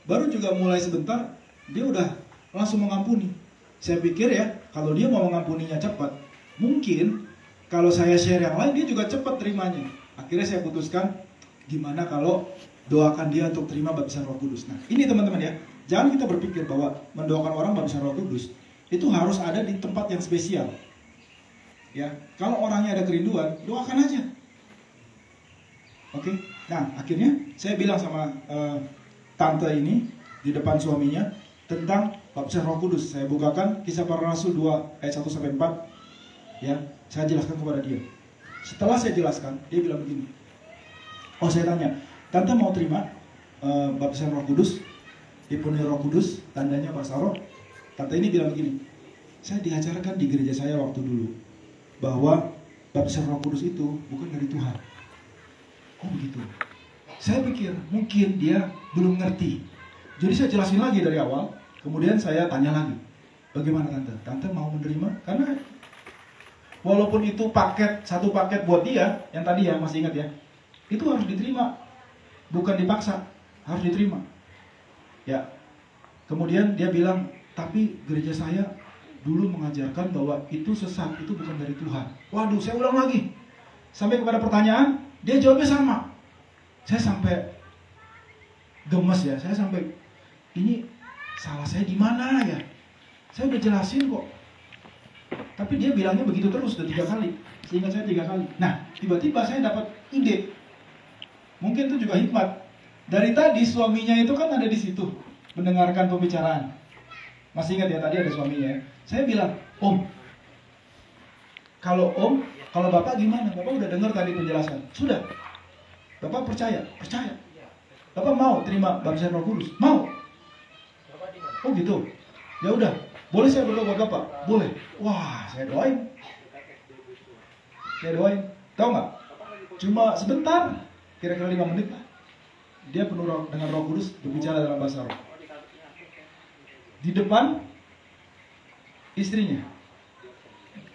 Baru juga mulai sebentar, dia udah langsung mengampuni. Saya pikir ya, kalau dia mau mengampuninya cepat, mungkin kalau saya share yang lain, dia juga cepat terimanya. Akhirnya saya putuskan, gimana kalau doakan dia untuk terima baptisan Roh Kudus. Nah, ini teman-teman ya, jangan kita berpikir bahwa mendoakan orang baptisan Roh Kudus itu harus ada di tempat yang spesial. Ya, kalau orangnya ada kerinduan, doakan aja. Oke, nah akhirnya saya bilang sama tante ini di depan suaminya tentang baptisan Roh Kudus. Saya bukakan Kisah Para Rasul 2 ayat 1-4. Ya, saya jelaskan kepada dia. Setelah saya jelaskan, dia bilang begini. Oh, saya tanya, tante mau terima baptisan Roh Kudus? dipenuhi Roh Kudus, tandanya Basaro. Tante ini bilang begini, saya diajarkan di gereja saya waktu dulu bahwa baptisan Roh Kudus itu bukan dari Tuhan. Oh begitu. Saya pikir mungkin dia belum ngerti. Jadi saya jelasin lagi dari awal. Kemudian saya tanya lagi, bagaimana tante? Tante mau menerima? Karena walaupun itu satu paket buat dia, yang tadi ya masih ingat ya, itu harus diterima, bukan dipaksa, harus diterima. Ya. Kemudian dia bilang, tapi gereja saya dulu mengajarkan bahwa itu sesat, itu bukan dari Tuhan. Waduh, saya ulang lagi. Sampai kepada pertanyaan, dia jawabnya sama. Saya sampai gemes ya, saya sampai, ini salah saya di mana ya? Saya udah jelasin kok. Tapi dia bilangnya begitu terus, udah 3 kali. Seingat saya 3 kali. Nah, tiba-tiba saya dapat ide. Mungkin itu juga hikmat. Dari tadi suaminya itu kan ada di situ, mendengarkan pembicaraan. Masih ingat ya, tadi ada suaminya ya. Saya bilang, Om, kalau Bapak gimana? Bapak udah dengar tadi penjelasan. Sudah. Bapak percaya? Percaya. Bapak mau terima baptisan Roh Kudus? Mau. Oh gitu. Ya udah. Boleh saya berdoa buat Bapak? Boleh. Wah, saya doain. Tahu nggak? Cuma sebentar, kira-kira 5 menit lah. Dia penuh dengan Roh Kudus, berbicara dalam bahasa roh. Di depan istrinya.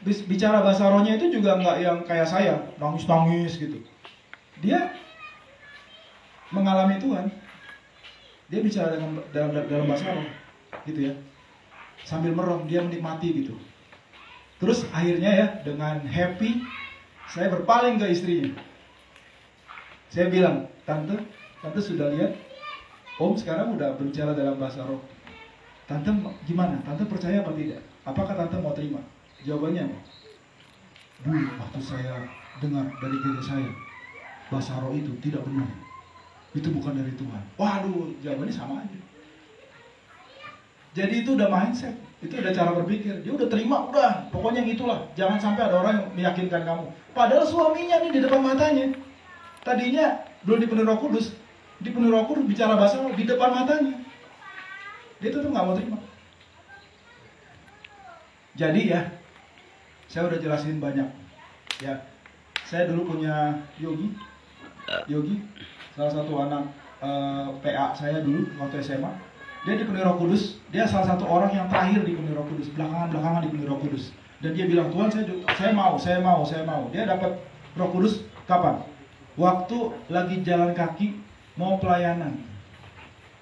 Bicara bahasa rohnya itu juga nggak yang kayak saya, nangis-nangis gitu. Dia mengalami Tuhan. Dia bicara dalam bahasa roh, gitu ya. Sambil merem, dia menikmati gitu. Terus akhirnya ya, dengan happy, saya berpaling ke istrinya. Saya bilang, Tante sudah lihat, Om sekarang udah berbicara dalam bahasa roh. Tante gimana? Tante percaya apa tidak? Apakah Tante mau terima? Jawabannya apa? Dulu waktu saya dengar dari gereja saya, bahasa roh itu tidak benar. Itu bukan dari Tuhan. Waduh, jawabannya sama aja. Jadi itu udah mindset, itu udah cara berpikir. Dia udah terima, udah, pokoknya yang itulah. Jangan sampai ada orang yang meyakinkan kamu. Padahal suaminya nih di depan matanya. Tadinya belum dipenuhi Roh Kudus, bicara bahasa roh di depan matanya. Dia tetap nggak mau terima. Jadi ya, saya udah jelasin banyak. Ya, saya dulu punya Yogi, salah satu anak PA saya dulu waktu SMA. Dia dipenuhi Roh Kudus. Dia salah satu orang yang terakhir dipenuhi Roh Kudus. Belakangan dipenuhi Roh Kudus. Dan dia bilang, Tuhan saya mau. Dia dapat Roh Kudus kapan? Waktu lagi jalan kaki mau pelayanan,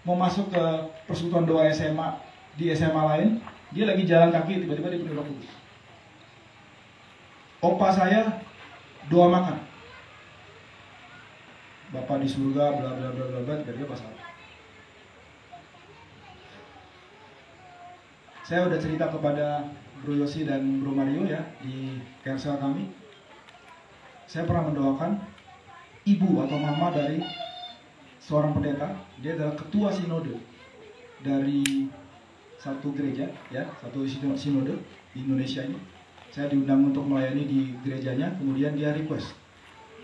mau masuk ke persekutuan doa SMA di SMA lain. Dia lagi jalan kaki, tiba-tiba dipenuhi Roh Kudus. Opa saya doa makan. Bapak di surga, bla bla bla bla bla, tiba-tiba pasal. Saya udah cerita kepada Bro Yosi dan Bro Mario ya di Kersel kami. Saya pernah mendoakan ibu atau mama dari seorang pendeta. Dia adalah ketua sinode dari satu gereja ya, satu sinode di Indonesia ini. Saya diundang untuk melayani di gerejanya. Kemudian dia request,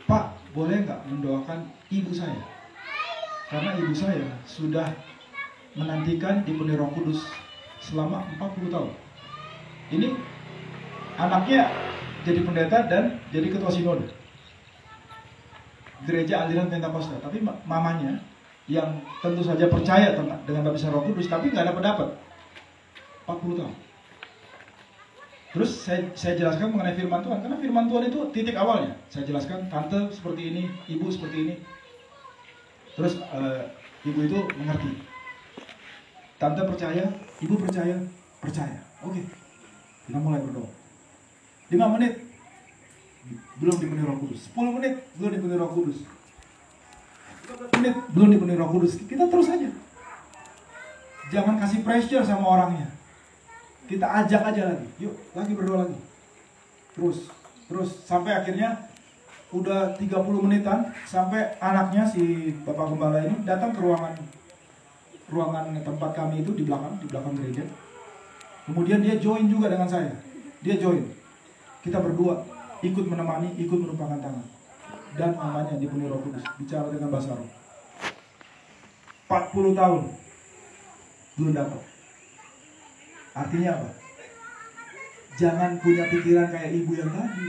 Pak, boleh nggak mendoakan ibu saya? Karena ibu saya sudah menantikan dipenuhi Roh Kudus selama 40 tahun. Ini anaknya jadi pendeta dan jadi ketua sinode gereja aliran Pentakosta. Tapi mamanya yang tentu saja percaya dengan baptisan Roh Kudus, tapi nggak dapat 40 tahun. Terus saya jelaskan mengenai firman Tuhan, karena firman Tuhan itu titik awalnya. Saya jelaskan, tante seperti ini, ibu seperti ini. Terus ibu itu mengerti. Tante percaya, ibu percaya. Oke, kita mulai berdoa. 5 menit belum dipenuhi Roh Kudus. 10 menit belum dipenuhi Roh Kudus. 15 menit belum dipenuhi Roh Kudus. Kita terus aja. Jangan kasih pressure sama orangnya. Kita ajak aja lagi. Yuk, lagi berdoa lagi. Terus sampai akhirnya udah 30 menitan sampai anaknya si Bapak Gembala ini datang ke ruangan tempat kami itu di belakang gereja. Kemudian dia join juga dengan saya. Dia join. Kita berdua ikut menemani, ikut menumpangkan tangan. Dan mamanya dipenuhi Roh Kudus, bicara dengan bahasa roh. 40 tahun belum dapat. Artinya apa? Jangan punya pikiran kayak ibu yang tadi.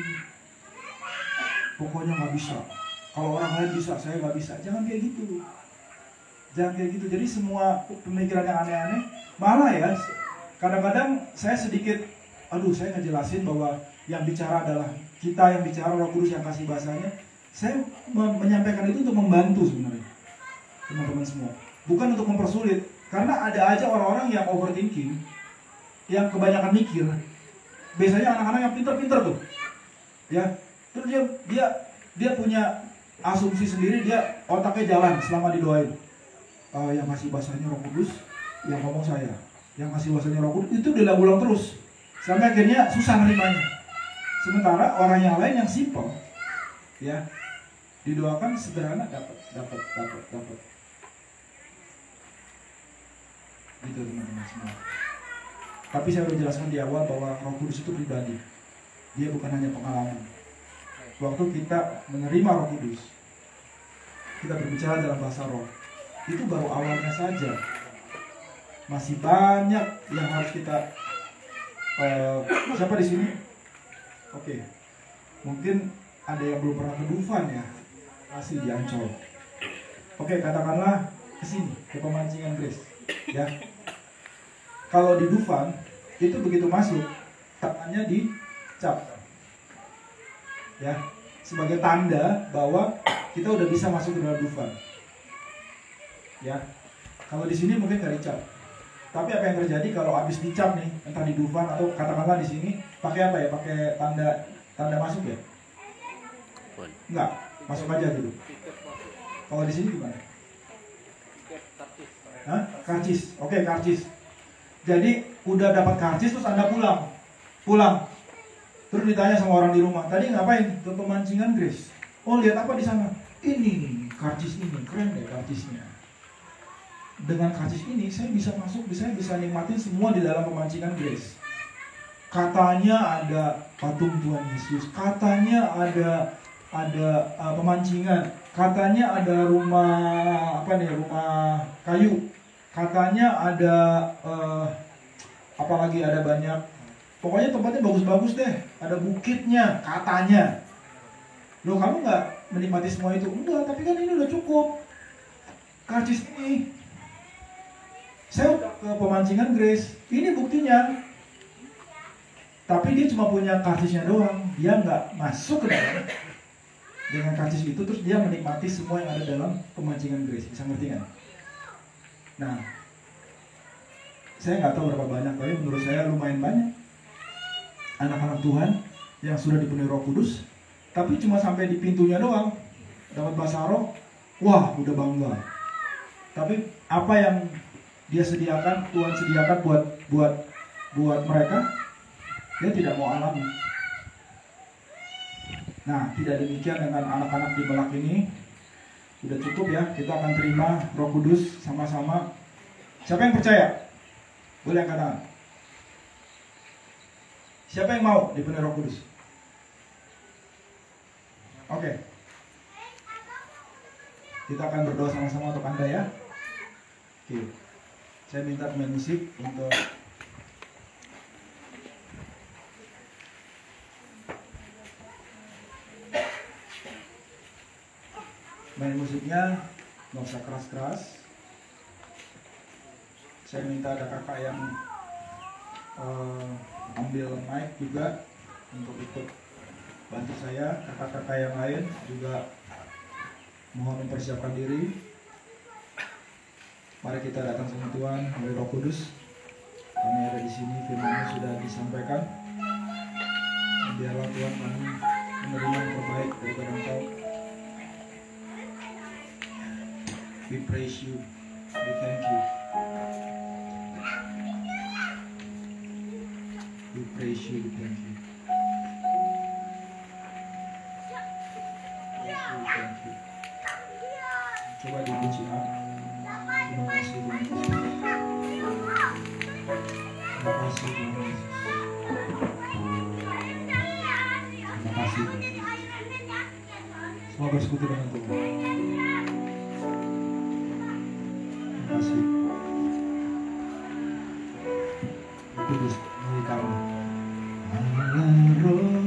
Pokoknya nggak bisa. Kalau orang lain bisa, saya nggak bisa. Jangan kayak gitu. Jangan kayak gitu. Jadi semua pemikiran yang aneh-aneh, malah ya, kadang-kadang saya sedikit, saya ngejelasin bahwa yang bicara adalah kita, yang bicara Roh Kudus yang kasih bahasanya. Saya menyampaikan itu untuk membantu sebenarnya teman-teman semua, bukan untuk mempersulit. Karena ada aja orang-orang yang overthinking, yang kebanyakan mikir. Biasanya anak-anak yang pintar-pintar tuh, ya, terus dia punya asumsi sendiri, dia otaknya jalan selama didoain. Yang kasih bahasanya Roh Kudus, yang ngomong saya, yang kasih bahasanya Roh Kudus, itu diulang terus sampai akhirnya susah nerimanya. Sementara orang yang lain yang simple, ya, didoakan sederhana, dapat. Gitu teman-teman semua. Tapi saya udah jelaskan di awal bahwa Roh Kudus itu pribadi. Dia bukan hanya pengalaman. Waktu kita menerima Roh Kudus, kita berbicara dalam bahasa roh, itu baru awalnya saja. Masih banyak yang harus kita siapa di sini? Oke. Mungkin ada yang belum pernah ke Dufan ya. Masih di Ancol. Oke, katakanlah ke sini, ke pemancingan Grace, ya. Kalau di Dufan itu begitu masuk, tangannya dicap, ya, sebagai tanda bahwa kita udah bisa masuk ke dalam Dufan, ya. Kalau di sini mungkin nggak dicap, tapi apa yang terjadi kalau habis dicap nih, entah di Dufan atau katakanlah di sini, pakai apa ya? Pakai tanda masuk ya? Enggak, masuk aja dulu. Kalau di sini gimana? Hah? Karcis, oke, karcis. Jadi udah dapat karcis terus Anda pulang. Terus ditanya sama orang di rumah, tadi ngapain? Ke pemancingan Grace. Oh, lihat apa di sana? Ini karcis ini, keren deh karcisnya. Dengan karcis ini saya bisa masuk, saya bisa nikmatin semua di dalam pemancingan Grace. Katanya ada patung Tuhan Yesus, katanya ada pemancingan, katanya ada rumah rumah kayu. Katanya ada apalagi ada banyak, pokoknya tempatnya bagus-bagus deh, ada bukitnya katanya. Loh, kamu nggak menikmati semua itu? Enggak, tapi kan ini udah cukup. Karcis ini, saya udah ke pemancingan Grace, ini buktinya. Tapi dia cuma punya karcisnya doang, dia nggak masuk ke dalam dengan karcis itu, terus dia menikmati semua yang ada dalam pemancingan Grace. Bisa ngerti kan? Nah, saya nggak tahu berapa banyak, tapi menurut saya lumayan banyak anak-anak Tuhan yang sudah dipenuhi Roh Kudus, tapi cuma sampai di pintunya doang, dapat bahasa roh, wah udah bangga. Tapi apa yang dia sediakan, Tuhan sediakan buat mereka, dia tidak mau alami. Nah, tidak demikian dengan anak-anak di Belak ini. Udah cukup ya, kita akan terima Roh Kudus sama-sama. Siapa yang percaya? Boleh angkat tangan. Siapa yang mau dipenuhi Roh Kudus? Oke. Kita akan berdoa sama-sama untuk Anda ya. Oke. Saya minta pemain musik untuk main musiknya nggak usah keras-keras. Saya minta ada kakak yang ambil mic juga untuk ikut bantu saya. Kakak-kakak yang lain juga mohon mempersiapkan diri. Mari kita datang sama Tuhan melalui Roh Kudus. Kami ada di sini, firman-Nya sudah disampaikan. Biarlah Tuhan kami menerima yang terbaik daripada Engkau. We praise you. We thank you. We praise you. We thank you. We thank you. Coba dipuji up. Terima kasih Tuhan Yesus. Terima kasih Tuhan Yesus. Terima kasih Tuhan Yesus. Semua bersekutu dengan Tuhan. Terima kasih. Kudus melalui kami. Allah Roh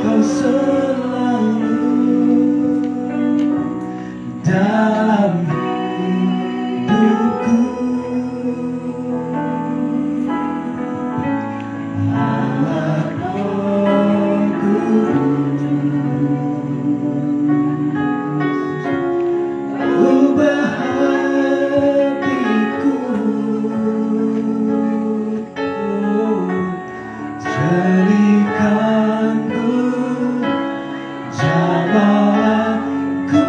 Kau selalu dalam hidupku. Allah Roh Kudus, ubah hatiku, jadikanku jamaahku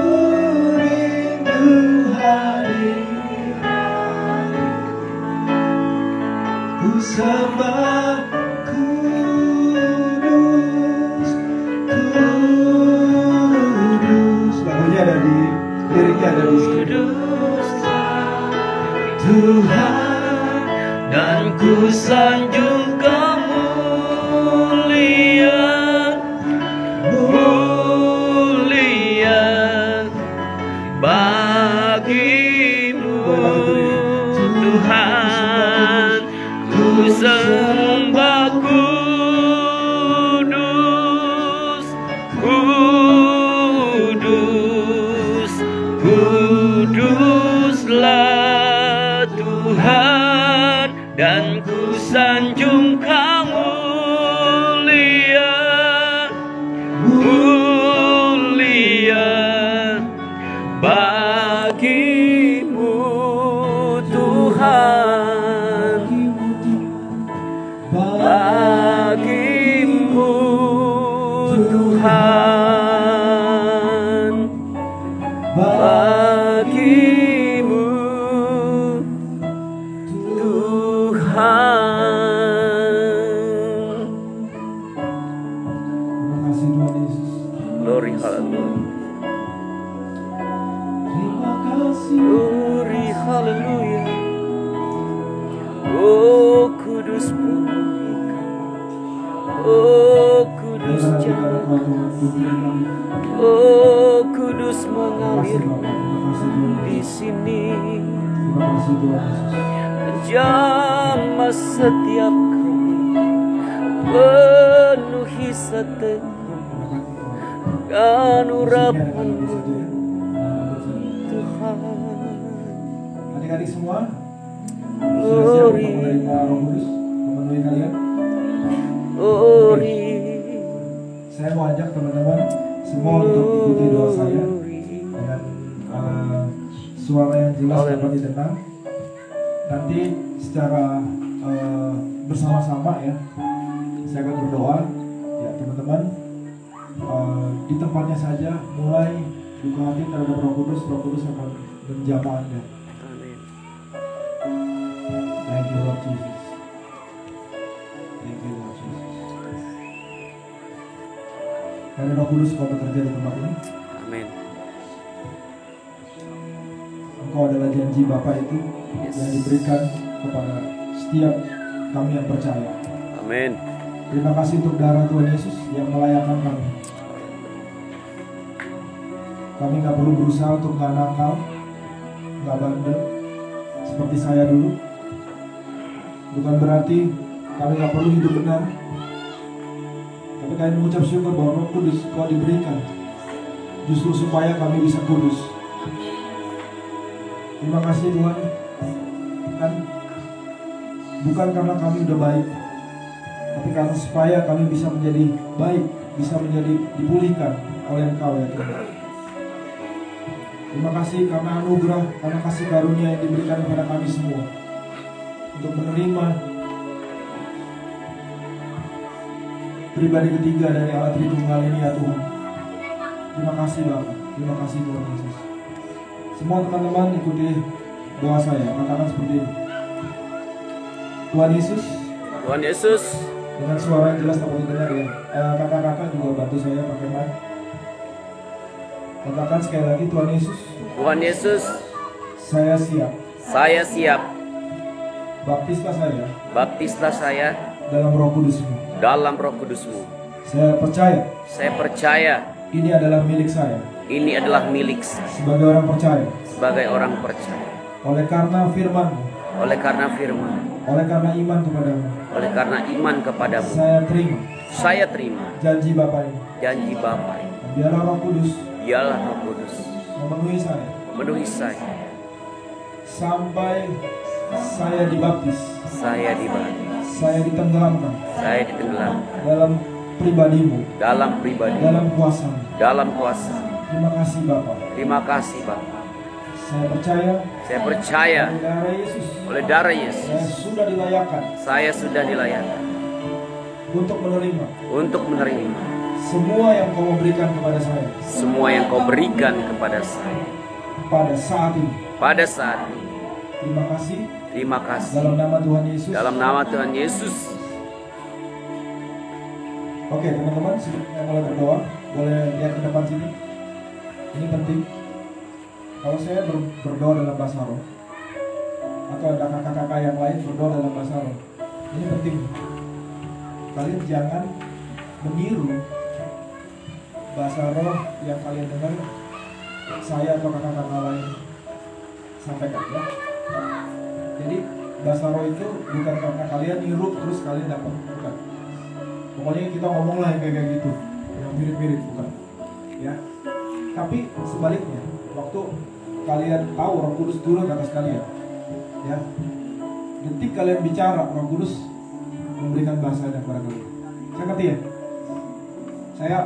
rindu hadirat. Ku sembah kudus, kudus. Lagunya ada di, liriknya ada di sini. Tuhan, dan ku sanjung kemuliaan, mulia bagimu Tuhan. Ku sembah kudus, kudus, kuduslah Tuhan, dan ku sanjung kemuliaan, mulia bagimu Tuhan, bagimu Tuhan, bagimu Tuhan. Terima kasih Tuhan Yesus. Glory hallelujah. Terima kasih. Glory hallelujah. Oh kudus memulihkan, oh kudus jalan, oh kudus mengalir di sini, menjamah setiap kami, penuhi setiap dan urapanmu Tuhan. Adik-adik semua, Glory, menerima Roh Kudus memenuhi kalian. glory, Saya mau ajak teman-teman semua untuk ikuti doa saya dengan suara yang jelas dapat didengar. Nanti secara bersama-sama ya, saya akan berdoa. Ya teman-teman, di tempatnya saja mulai buka hati terhadap Roh Kudus. Roh Kudus akan menjamah Anda. amin. Thank you Lord Jesus. Thank you Lord Jesus. Karena Roh Kudus kau bekerja di tempat ini. Amin. Engkau adalah janji Bapa itu yang diberikan kepada setiap kami yang percaya. Amin. Terima kasih untuk darah Tuhan Yesus yang melayakkan kami. Kami gak perlu berusaha untuk gak nakal, gak bandel seperti saya dulu. Bukan berarti kami gak perlu hidup benar, tapi kami mengucap syukur bahwa Roh Kudus kau diberikan justru supaya kami bisa kudus. Terima kasih Tuhan, kan bukan karena kami udah baik, tapi karena supaya kami bisa menjadi baik, bisa menjadi dipulihkan oleh Engkau ya Tuhan. Terima kasih karena anugerah, karena kasih karunia yang diberikan kepada kami semua untuk menerima pribadi ketiga dari Allah Tritunggal ini ya Tuhan. Terima kasih Bapa, terima kasih Tuhan Yesus. Semua teman-teman ikuti doa saya, katakan seperti ini. Tuhan Yesus, Tuhan Yesus, dengan suara yang jelas dapat didengar ya. Kakak-kakak juga bantu saya pakai mic. Katakan sekali lagi, Tuhan Yesus, Tuhan Yesus, saya siap saya siap baptislah saya baptislah saya dalam Roh Kudus-Mu. dalam Roh Kudus-Mu. Saya percaya ini adalah milik saya milik saya sebagai orang percaya. sebagai orang percaya. Oleh karena firman-Mu, Oleh karena firman, oleh karena iman kepadamu, oleh karena iman kepadamu, saya terima janji Bapa ini. Biarlah Roh Kudus memenuhi saya sampai saya dibaptis, saya dibaptis, saya ditenggelamkan dalam pribadi-Mu, dalam kuasa-Mu. Terima kasih Bapa. Saya percaya oleh darah Yesus saya sudah dilayakkan untuk menerima semua yang Kau berikan kepada saya pada saat ini. Terima kasih dalam nama Tuhan Yesus. Oke teman-teman, saya mulai berdoa. Boleh lihat ke depan sini. Ini penting. Kalau saya berdoa dalam bahasa roh, atau ada kakak-kakak yang lain berdoa dalam bahasa roh, ini penting. Kalian jangan meniru bahasa roh yang kalian dengar saya atau kakak-kakak lain sampaikan ya. Jadi bahasa roh itu bukan karena kalian niru terus kalian dapat, bukan. Pokoknya kita ngomong lah yang kayak gitu, yang mirip-mirip, bukan ya. Tapi sebaliknya, waktu kalian tahu Roh Kudus turun ke atas kalian ya, detik kalian bicara, Roh Kudus memberikan bahasa kepada kalian. Saya ngerti ya. Saya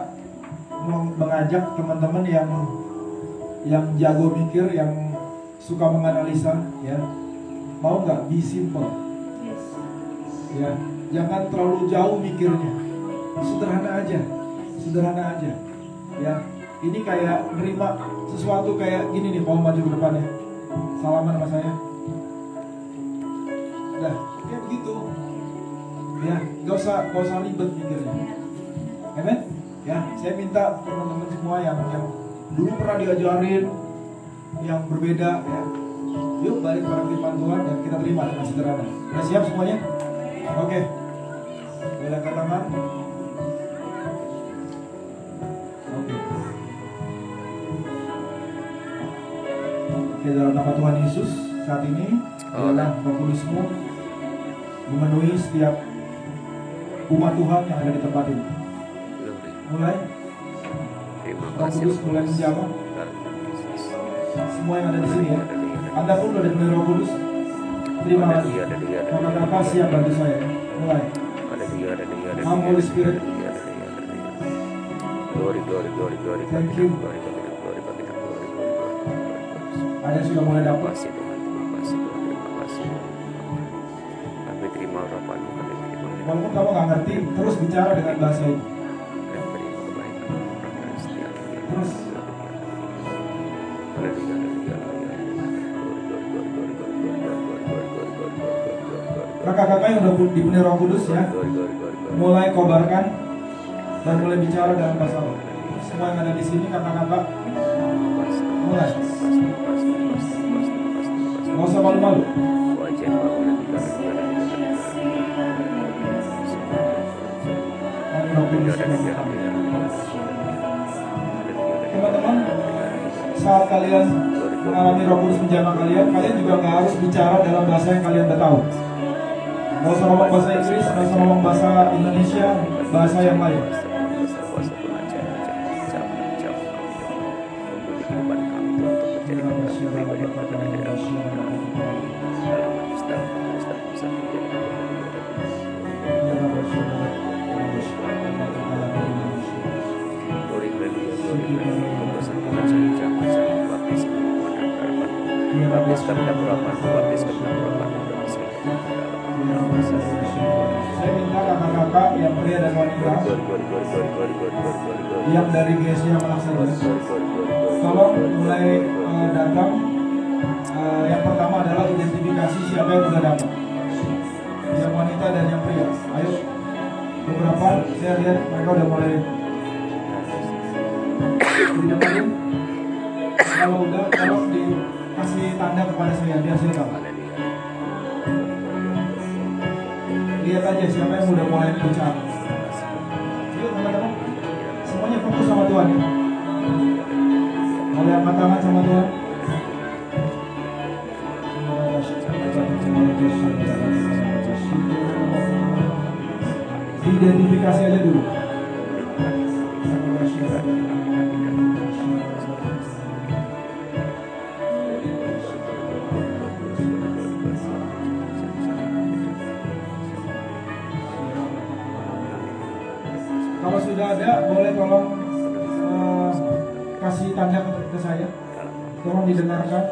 mengajak teman-teman yang jago mikir, yang suka menganalisa ya, mau nggak be simple ya, jangan terlalu jauh mikirnya, sederhana aja ya. Ini kayak nerima sesuatu kayak gini nih, mau maju ke depannya, salaman sama saya, udah kayak begitu ya, gak usah ribet mikirnya. Amen ya. Saya minta teman-teman semua yang dulu pernah diajarin yang berbeda ya, yuk balik pada firman Tuhan dan kita terima dengan sederhana. Udah siap semuanya? Oke, boleh angkat tangan. Oke, dalam nama Tuhan Yesus, saat ini adalah Roh Kudus-Mu memenuhi setiap umat Tuhan yang ada di tempat ini. Mulai Roh Kudus mulai menjamah semua yang ada di sini ya. Anda pun sudah dipenuhi Roh Kudus. Terima kasih. Kakak-kakak siap bantu saya. Mulai. Come Holy Spirit. Thank you. Ada yang sudah mulai dapat. Walaupun kamu nggak ngerti, terus bicara dengan bahasa itu. Terus. Kakak-kakak yang udah dipenuhi Roh Kudus ya, mulai kobarkan dan mulai bicara dalam bahasa roh. Semua yang ada di sini kakak-kakak mulai. Gak usah malu-malu. Teman-teman, saat kalian mengalami Roh Kudus menjamah kalian juga nggak harus bicara dalam bahasa yang kalian udah tahu. Gak usah ngomong bahasa Inggris, gak usah ngomong bahasa Indonesia, bahasa yang lain. Saya minta kakak-kakak yang pria dan wanita yang dari GSI yang melaksanakan, tolong mulai datang. Yang pertama adalah identifikasi siapa yang sudah dapat, yang wanita dan yang pria. Ayo, beberapa saya lihat mereka udah mulai didapatin. Kalau udah, tolong dikasih tanda kepada saya, dia silakan. lihat aja siapa yang udah mulai bicara. Yuk teman-teman, semuanya fokus sama Tuhan ya. Boleh angkat tangan sama Tuhan. Identifikasi aja dulu. Kalau sudah ada, boleh tolong kasih tanda ke saya. Tolong didengarkan.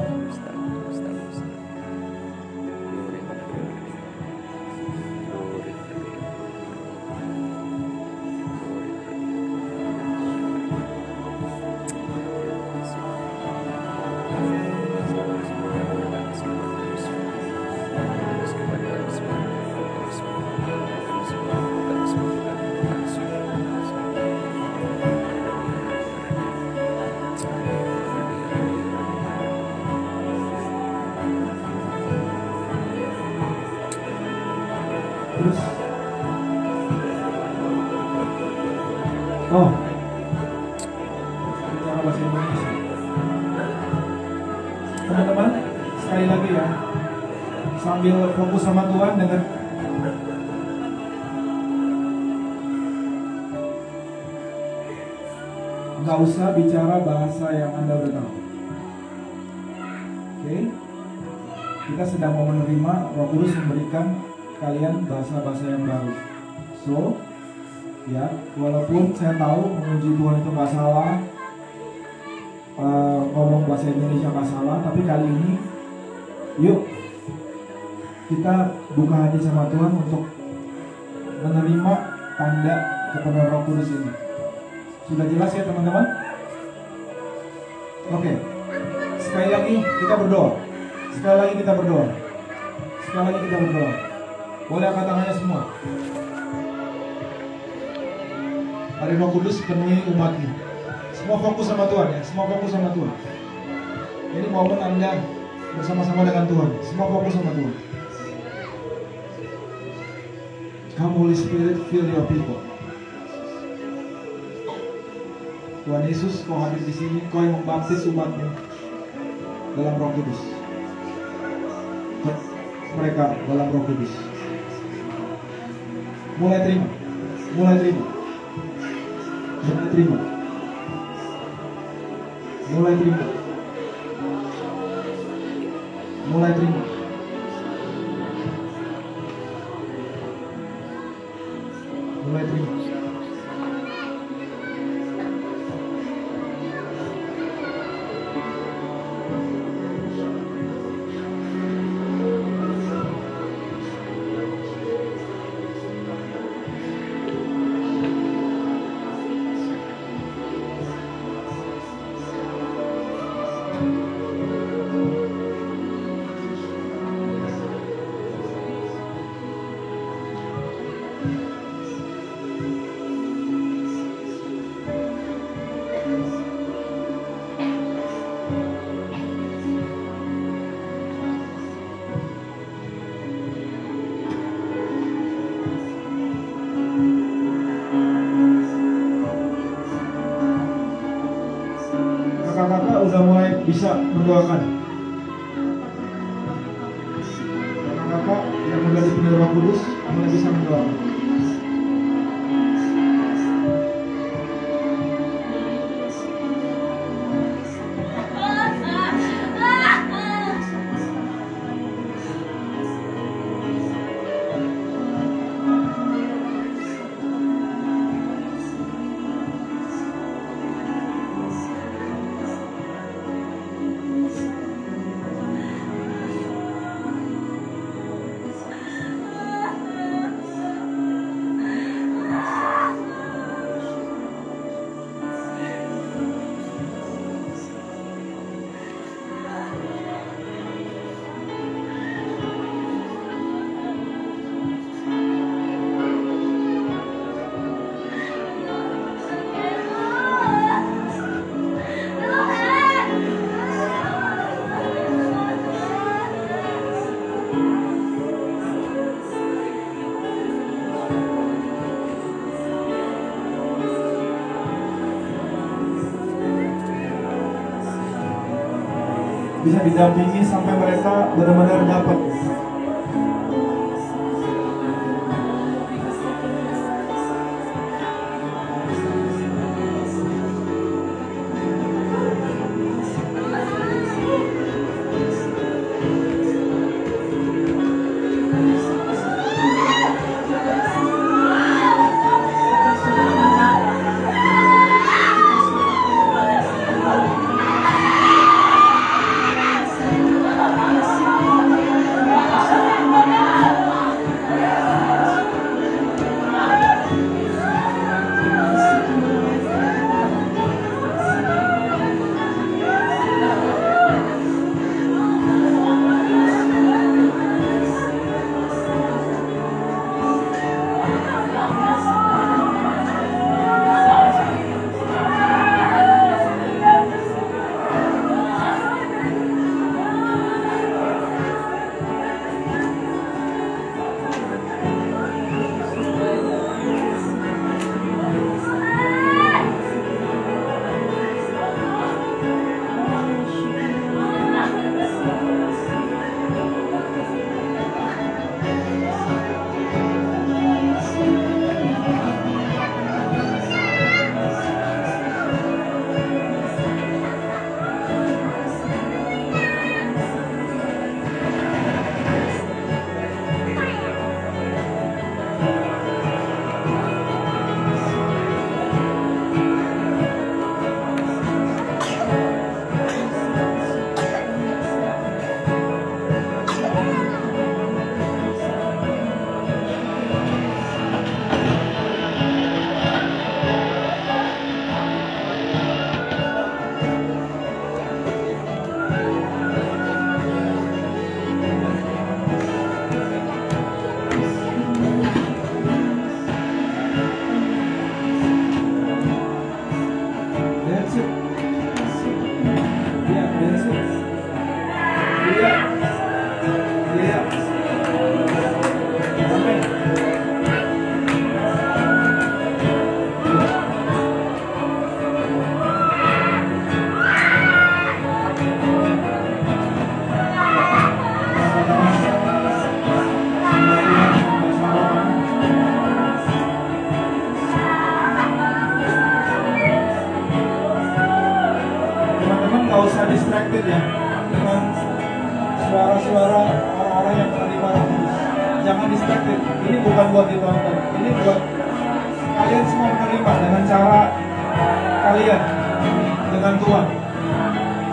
Terus, oh, bicara bahasa Indonesia. Teman-teman, sekali lagi ya, sambil fokus sama Tuhan dengan nggak usah bicara bahasa yang Anda udah tahu. Oke, kita sedang mau menerima Roh Kudus memberikan kalian bahasa-bahasa yang baru. So, ya, walaupun saya tahu memuji Tuhan itu nggak salah, ngomong bahasa Indonesia nggak salah, tapi kali ini, yuk kita buka hati sama Tuhan untuk menerima tanda kepenuhan Roh Kudus ini. Sudah jelas ya teman-teman? Oke, sekali lagi kita berdoa. Sekali lagi kita berdoa. Sekali lagi kita berdoa. Boleh angkat tangannya semua. Hari Roh Kudus penuhi umatnya. Semua fokus sama Tuhan ya. Semua fokus sama Tuhan. Ini momen Anda bersama-sama dengan Tuhan. Semua fokus sama Tuhan. Come Holy Spirit, fill your people. Tuhan Yesus, kau hadir di sini, kau yang membaptis umatmu dalam Roh Kudus. Mereka dalam Roh Kudus. Mulai terima, mulai terima, mulai terima, mulai terima, mulai terima, mulai terima. Kakak-kakak udah mulai bisa mendoakan. Kakak-kakak yang udah dipenuhi Roh Kudus mulai bisa mendoakan. bisa didampingi sampai mereka benar-benar dapat. Nggak usah distracted ya dengan suara-suara orang-orang yang menerima Roh Kudus. Jangan distracted. Ini bukan buat ditonton. Ini buat kalian semua menerima dengan cara kalian dengan Tuhan.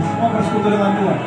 Semua bersekutu dengan Tuhan.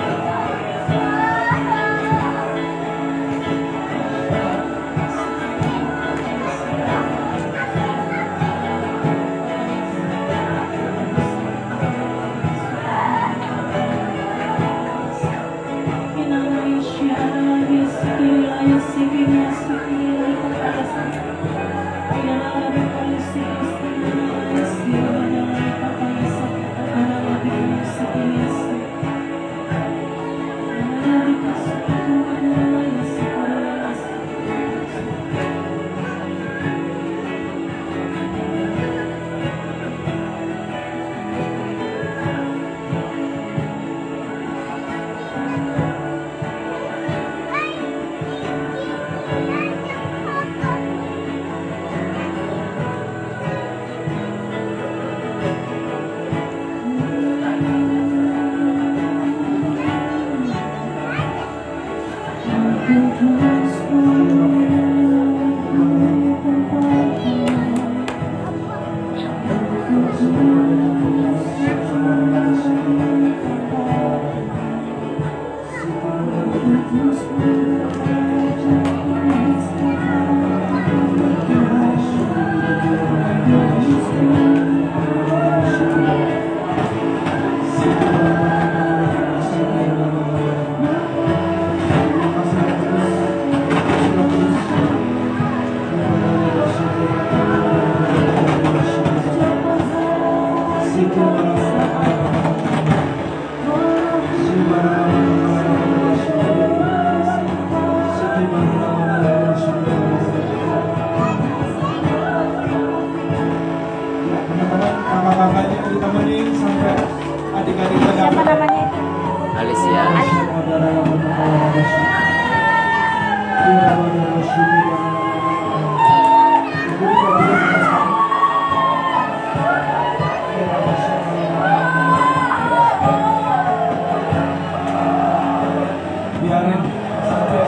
Biarin sampai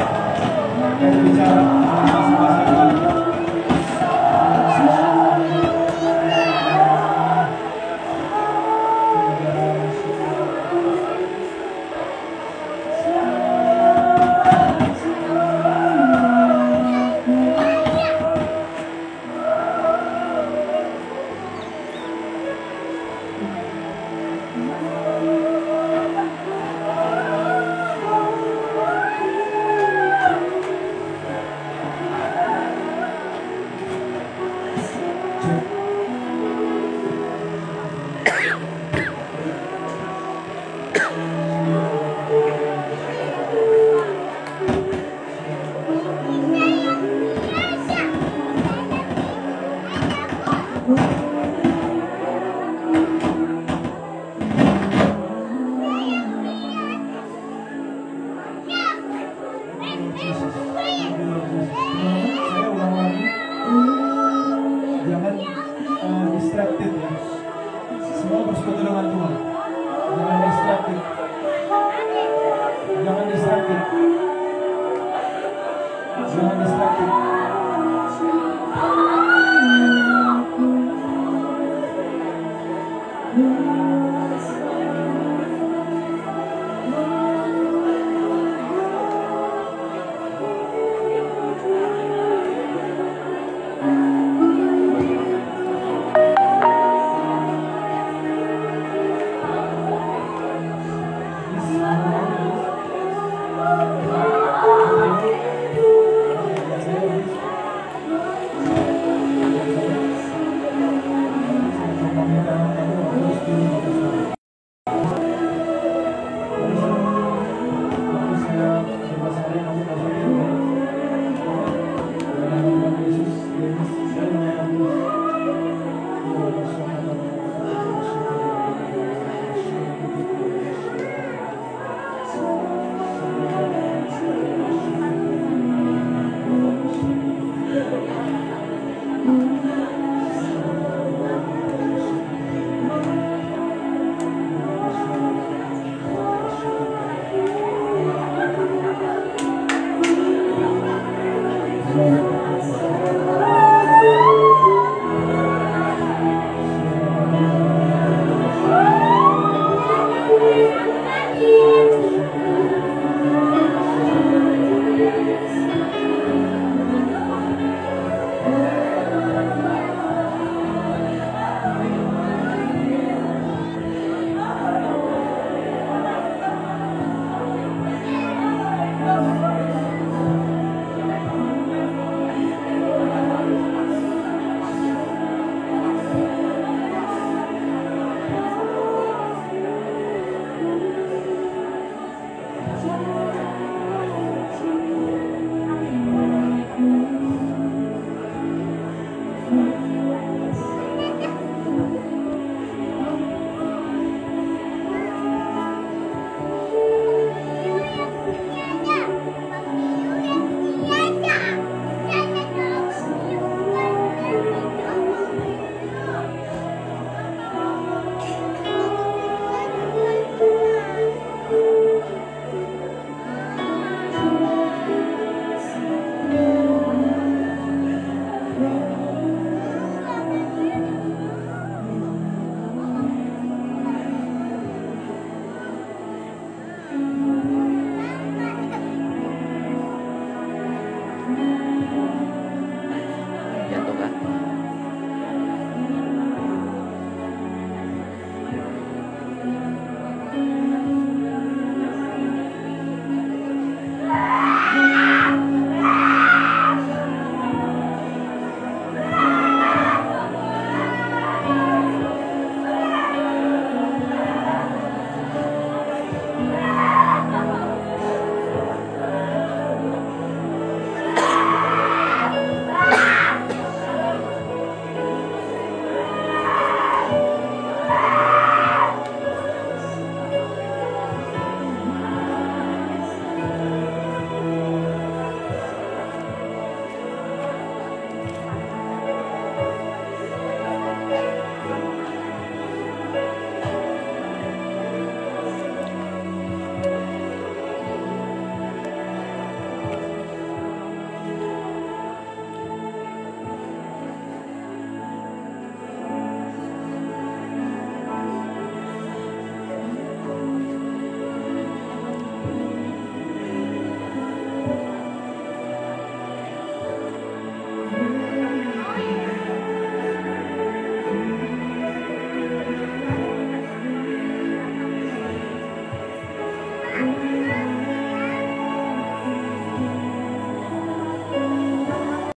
mereka bicara masing-masing. Cek.